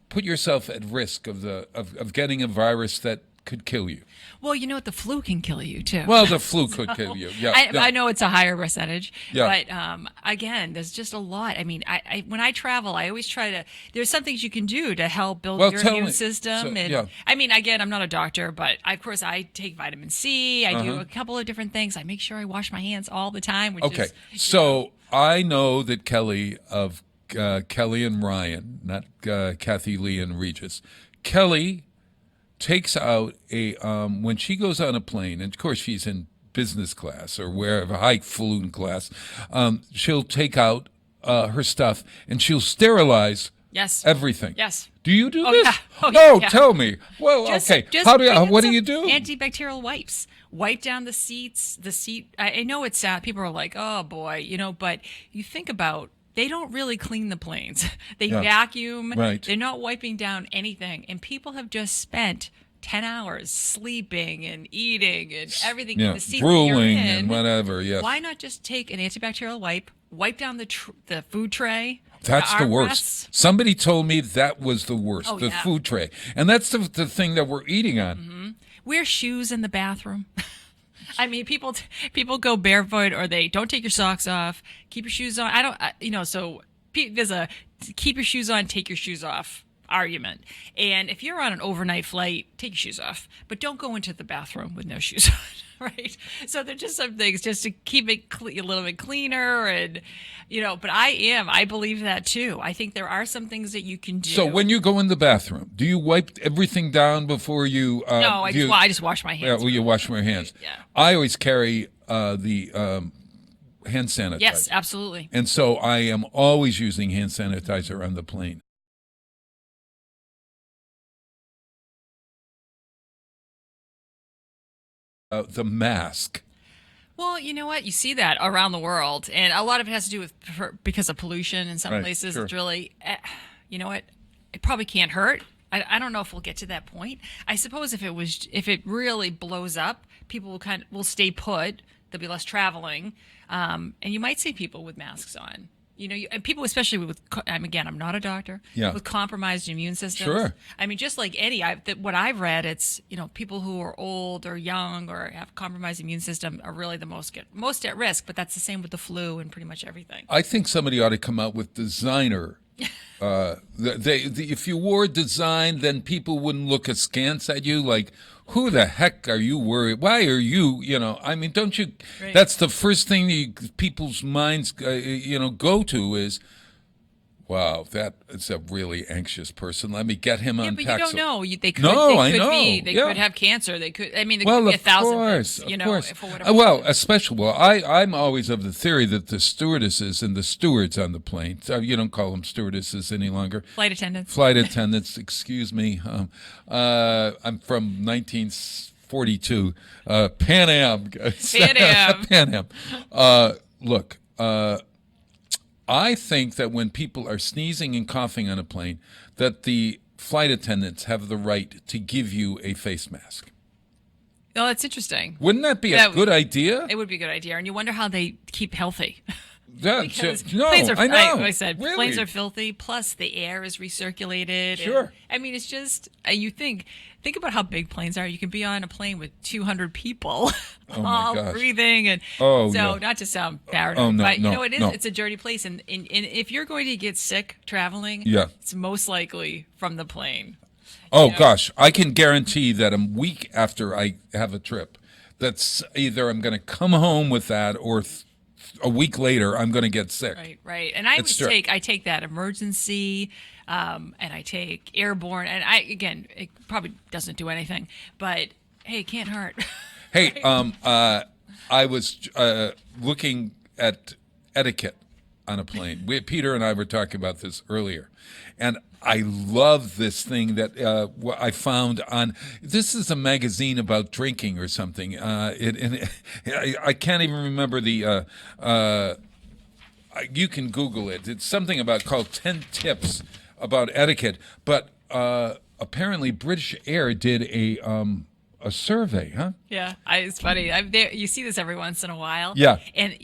put yourself at risk of getting a virus that could kill you. Well, the flu can kill you too. Well, the flu could kill you. Yeah, I know it's a higher percentage, yeah. But again, there's just a lot. I mean, I when I travel, I always try to. There's some things you can do to help build your immune system. I mean, again, I'm not a doctor, but of course, I take vitamin C. I do a couple of different things. I make sure I wash my hands all the time. So I know that Kelly of Kelly and Ryan, not Kathy Lee and Regis. Kelly takes out a when she goes on a plane, and of course she's in business class or wherever, highfalutin class, she'll take out her stuff and she'll sterilize everything. Yes. Do you do this? Yeah. Tell me. Well, okay. How do you? What do you do? Antibacterial wipes. Wipe down the seats. The seat. I know it's sad. People are like, oh boy, but you think about. They don't really clean the planes. They vacuum. Right. They're not wiping down anything. And people have just spent 10 hours sleeping and eating and everything in the seat drooling that you're in. And whatever, yes. Why not just take an antibacterial wipe down the food tray? That's the worst. Somebody told me that was the worst, food tray. And that's the thing that we're eating on. Mm-hmm. Wear shoes in the bathroom. I mean, people go barefoot, or they don't take your socks off. Keep your shoes on. So there's a keep your shoes on, take your shoes off argument. And if you're on an overnight flight, take your shoes off, but don't go into the bathroom with no shoes on, right? So they're just some things just to keep it a little bit cleaner, and but I believe that too. I think there are some things that you can do. So when you go in the bathroom, do you wipe everything down before you? No, I just wash my hands. Yeah, well, you wash my hands. Yeah. I always carry the hand sanitizer. Yes, absolutely. And so I am always using hand sanitizer on the plane. The mask. Well, you know what? You see that around the world, and a lot of it has to do with because of pollution in some places. Sure. It's really, you know what? It probably can't hurt. I don't know if we'll get to that point. I suppose if it really blows up, people will stay put. There'll be less traveling, and you might see people with masks on. And people, especially with, again, I'm not a doctor, with compromised immune systems. Sure. I mean, just like what I've read, it's, people who are old or young or have compromised immune system are really the most at risk, but that's the same with the flu and pretty much everything. I think somebody ought to come out with designer. If you wore design, then people wouldn't look askance at you like, who the heck are you worried? Why are you, I mean, don't you, that's the first thing people's minds, go to is, wow, that is a really anxious person. Let me get him on but you don't know. They could could have cancer. They could, there could be 1,000 things, for whatever reason. I'm always of the theory that the stewardesses and the stewards on the plane, you don't call them stewardesses any longer. Flight attendants. Flight attendants, excuse me. I'm from 1942. Pan Am. Pan Am. Look, I think that when people are sneezing and coughing on a plane, that the flight attendants have the right to give you a face mask. Oh, that's interesting. Wouldn't that be a good idea? It would be a good idea, and you wonder how they keep healthy. Yeah, I know. I said really? Planes are filthy. Plus, the air is recirculated. Sure. And, it's just you think about how big planes are. You can be on a plane with 200 people, all breathing, and not to sound paranoid, but it's a dirty place, and if you're going to get sick traveling, it's most likely from the plane. Gosh, I can guarantee that a week after I have a trip, that's either I'm going to come home with that or a week later, I'm going to get sick. Right. And I take that emergency, and I take airborne, and it probably doesn't do anything, but hey, it can't hurt. Hey, I was looking at etiquette on a plane. Peter and I were talking about this earlier, and I love this thing that I found on. This is a magazine about drinking or something. I can't even remember the. You can Google it. It's something called 10 Tips about etiquette. But apparently, British Air did a survey, huh? Yeah, it's funny. You see this every once in a while. Yeah, and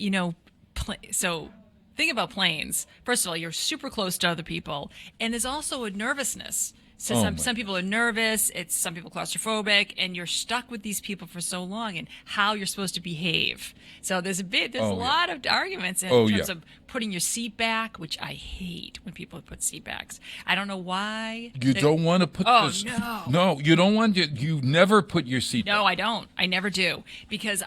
so. Think about planes. First of all, you're super close to other people, and there's also a nervousness. So some people are nervous. Some people claustrophobic, and you're stuck with these people for so long, and how you're supposed to behave. So there's a lot of arguments in terms of putting your seat back, which I hate when people put seat backs. I don't know why. You don't want to put this. No, you don't want to. You never put your seat back. No, I don't. I never do because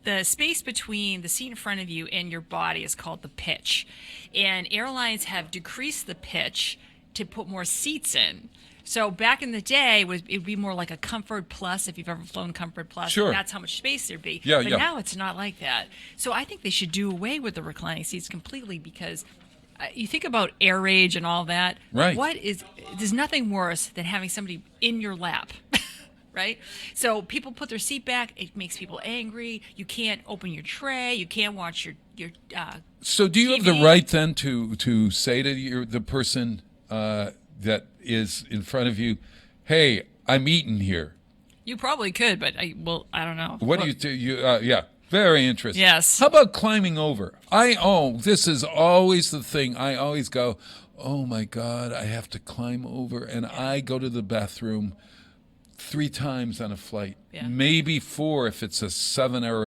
the space between the seat in front of you and your body is called the pitch. And airlines have decreased the pitch to put more seats in. So back in the day, it would be more like a Comfort Plus, if you've ever flown Comfort Plus. Sure. That's how much space there'd be. But now it's not like that. So I think they should do away with the reclining seats completely because you think about air rage and all that. Right. There's nothing worse than having somebody in your lap. Right? So people put their seat back. It makes people angry. You can't open your tray. You can't watch your So do you TV. have the right then to say to the person that is in front of you, hey, I'm eating here? You probably could, but I don't know. What do you do? Yeah, very interesting. Yes. How about climbing over? This is always the thing. I always go, oh my God, I have to climb over, and I go to the bathroom 3 times on a flight, maybe 4 if it's a 7-hour.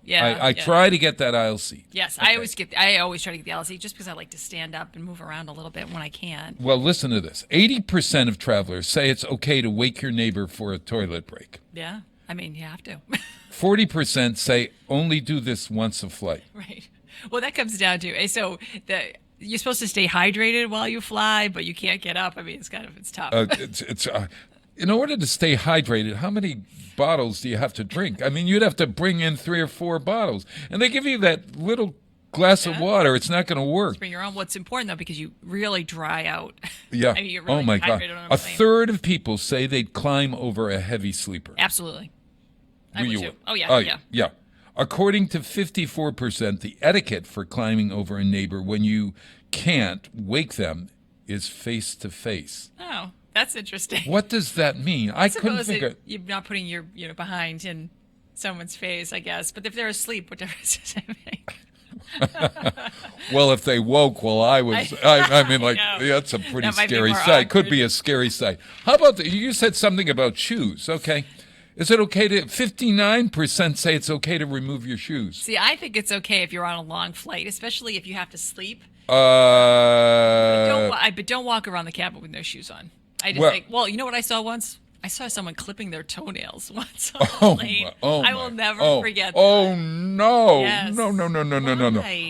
Yeah, I try to get that aisle seat. Yes, okay. I always try to get the aisle seat just because I like to stand up and move around a little bit when I can. Well, listen to this. 80% of travelers say it's okay to wake your neighbor for a toilet break. Yeah, I mean, you have to. 40% say only do this once a flight. Right. Well, that comes down to you're supposed to stay hydrated while you fly, but you can't get up. I mean, it's tough. It's in order to stay hydrated, how many bottles do you have to drink? I mean, you'd have to bring in 3 or 4 bottles, and they give you that little glass of water. It's not going to work. Bring your own. What's important though, because you really dry out. Yeah. I mean, you're really oh my God. On a third of people say they'd climb over a heavy sleeper. Absolutely. I would too. Oh yeah. Oh yeah. Yeah. According to 54%, the etiquette for climbing over a neighbor when you can't wake them is face to face. Oh, that's interesting. What does that mean? I couldn't figure. You're not putting your behind in someone's face, I guess. But if they're asleep, what difference does it make? Well, if they woke while I was, I mean, like, that's a pretty scary sight. Could be a scary sight. How about you said something about shoes? Okay. Is it okay 59% say it's okay to remove your shoes? See, I think it's okay if you're on a long flight, especially if you have to sleep. But don't walk around the cabin with no shoes on. I just think, you know what I saw once? I saw someone clipping their toenails once on a plane. I will never forget that. Oh, no. Yes. No.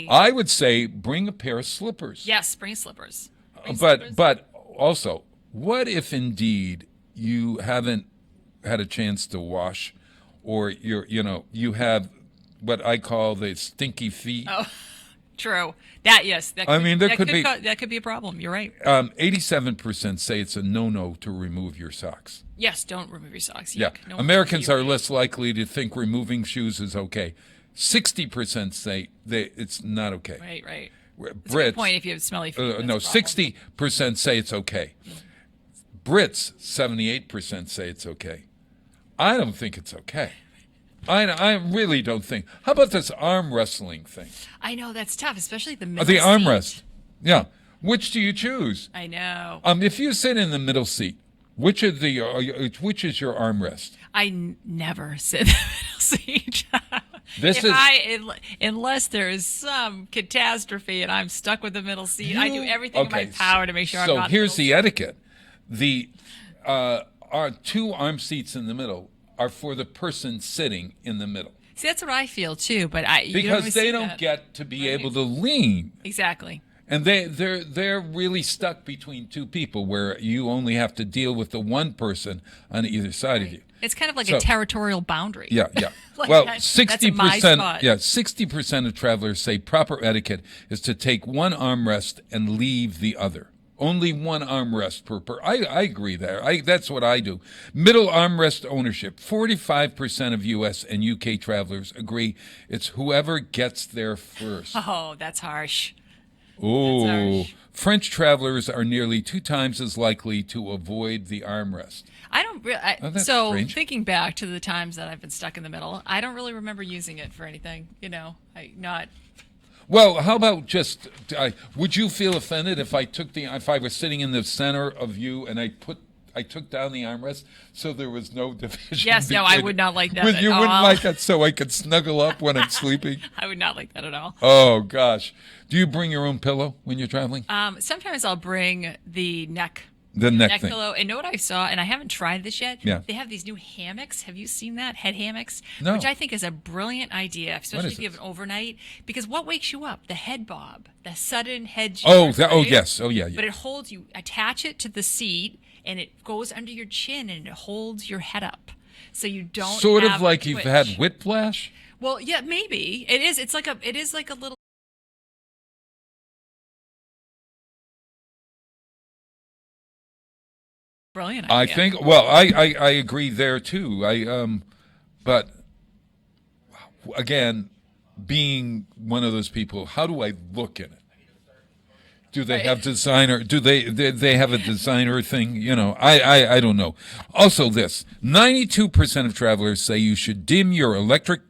I would say bring a pair of slippers. Yes, bring slippers. But also, what if indeed you haven't had a chance to wash, or you have what I call the stinky feet? Oh, true. That could be a problem. You're right. 87% say it's a no-no to remove your socks. Yes, don't remove your socks. Yeah, no Americans are less likely to think removing shoes is okay. 60% say it's not okay. Right. Brits, a good point if you have smelly feet. 60% say it's okay. Brits, 78% say it's okay. I don't think it's okay. I really don't think. How about this arm wrestling thing? I know that's tough, especially the middle the seat. armrest. Yeah. Which do you choose? I know. If you sit in the middle seat, which is your armrest? I never sit in the middle seat. Unless there is some catastrophe and I'm stuck with the middle seat, I do everything in my power to make sure I'm not. So here's the etiquette. our 2 arm seats in the middle are for the person sitting in the middle. See, that's what I feel too, but because they don't get to be able to lean. Exactly. And they're really stuck between 2 people where you only have to deal with the one person on either side of you. It's kind of like a territorial boundary. Yeah. Like well, that's 60%. my spot. Yeah, 60% of travelers say proper etiquette is to take one armrest and leave the other. Only one armrest per. I agree there. That's what I do. Middle armrest ownership. 45% of U.S. and U.K. travelers agree it's whoever gets there first. Oh, that's harsh. Oh, French travelers are nearly 2 times as likely to avoid the armrest. I don't really. that's So strange. thinking back to the times that I've been stuck in the middle, I don't really remember using it for anything. Well, how about just? Would you feel offended if I was sitting in the center of you and I took down the armrest so there was no division? Yes, no, I would not like that at You all. wouldn't like that, so I could snuggle up when I'm sleeping. I would not like that at all. Oh gosh, do you bring your own pillow when you're traveling? Sometimes I'll bring the neck. The neck thing. pillow. And know what I saw? And I haven't tried this yet. Yeah. They have these new hammocks. Have you seen that? Head hammocks? No. Which I think is a brilliant idea, especially is if you have an overnight. Because what wakes you up? The head bob. The sudden head Oh, jerk, oh right? yes. Oh yeah. But it holds you. Attach it to the seat, and it goes under your chin, and it holds your head up. So you don't Sort have of like a you've twitch. had whiplash? Well, yeah, maybe. It is. It is like a little. Brilliant idea. I think. Well, I agree there too. But again, being one of those people, how do I look in it? Do they have designer? Do they have a designer thing? I don't know. Also, 92% of travelers say you should dim your electronic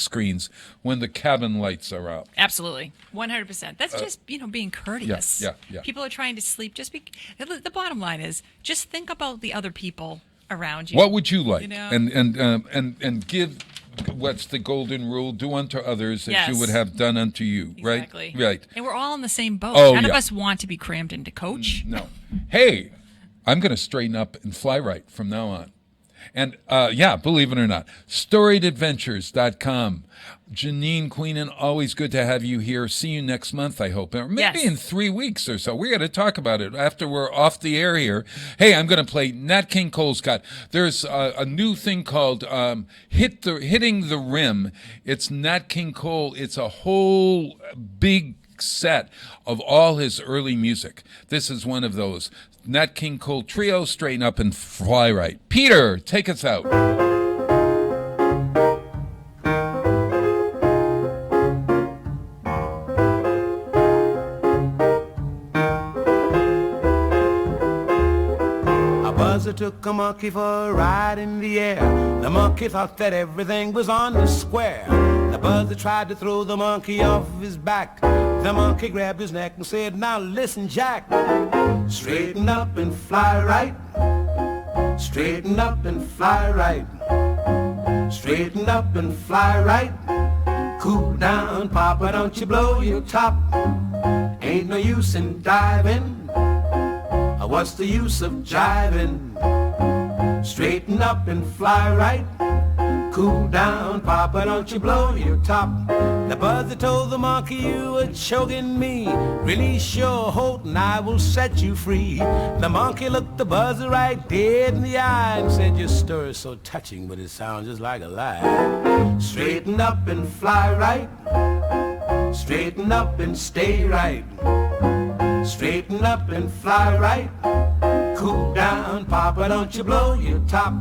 screens when the cabin lights are out. Absolutely, 100%. That's just being courteous. Yeah. People are trying to sleep. The bottom line is just think about the other people around you. What would you like? You know? And give. What's the golden rule? Do unto others as you would have done unto you. Exactly. Right. And we're all in the same boat. Oh, None of yeah. us want to be crammed into coach. No. Hey, I'm going to straighten up and fly right from now on. And believe it or not, storiedadventures.com. Janine, Queenin, always good to have you here. See you next month, I hope. Or maybe in 3 weeks or so. We got to talk about it after we're off the air here. Hey, I'm going to play Nat King Cole's got. There's a new thing called Hitting the Rim. It's Nat King Cole. It's a whole big set of all his early music. This is one of those. Nat King Cole Trio, straighten up and fly right. Peter, take us out. A buzzer took a monkey for a ride in the air. The monkey thought that everything was on the square. The buzzer tried to throw the monkey off his back. The monkey grabbed his neck and said, "Now listen, Jack. Straighten up and fly right. Straighten up and fly right. Straighten up and fly right. Cool down, Papa, don't you blow your top. Ain't no use in diving. What's the use of jiving? Straighten up and fly right. Cool down, Papa, don't you blow your top." The buzzer told the monkey, "You are choking me. Release your hold and I will set you free." The monkey looked the buzzer right dead in the eye and said, "Your story's so touching, but it sounds just like a lie. Straighten up and fly right. Straighten up and stay right. Straighten up and fly right. Cool down, Papa, don't you blow your top."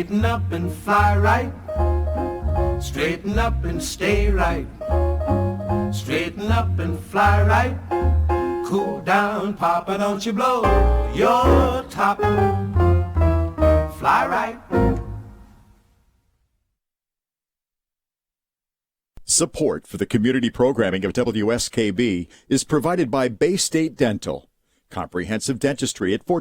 Straighten up and fly right. Straighten up and stay right. Straighten up and fly right. Cool down, Papa, don't you blow your top. Fly right. Support for the community programming of WSKB is provided by Bay State Dental. Comprehensive dentistry at 14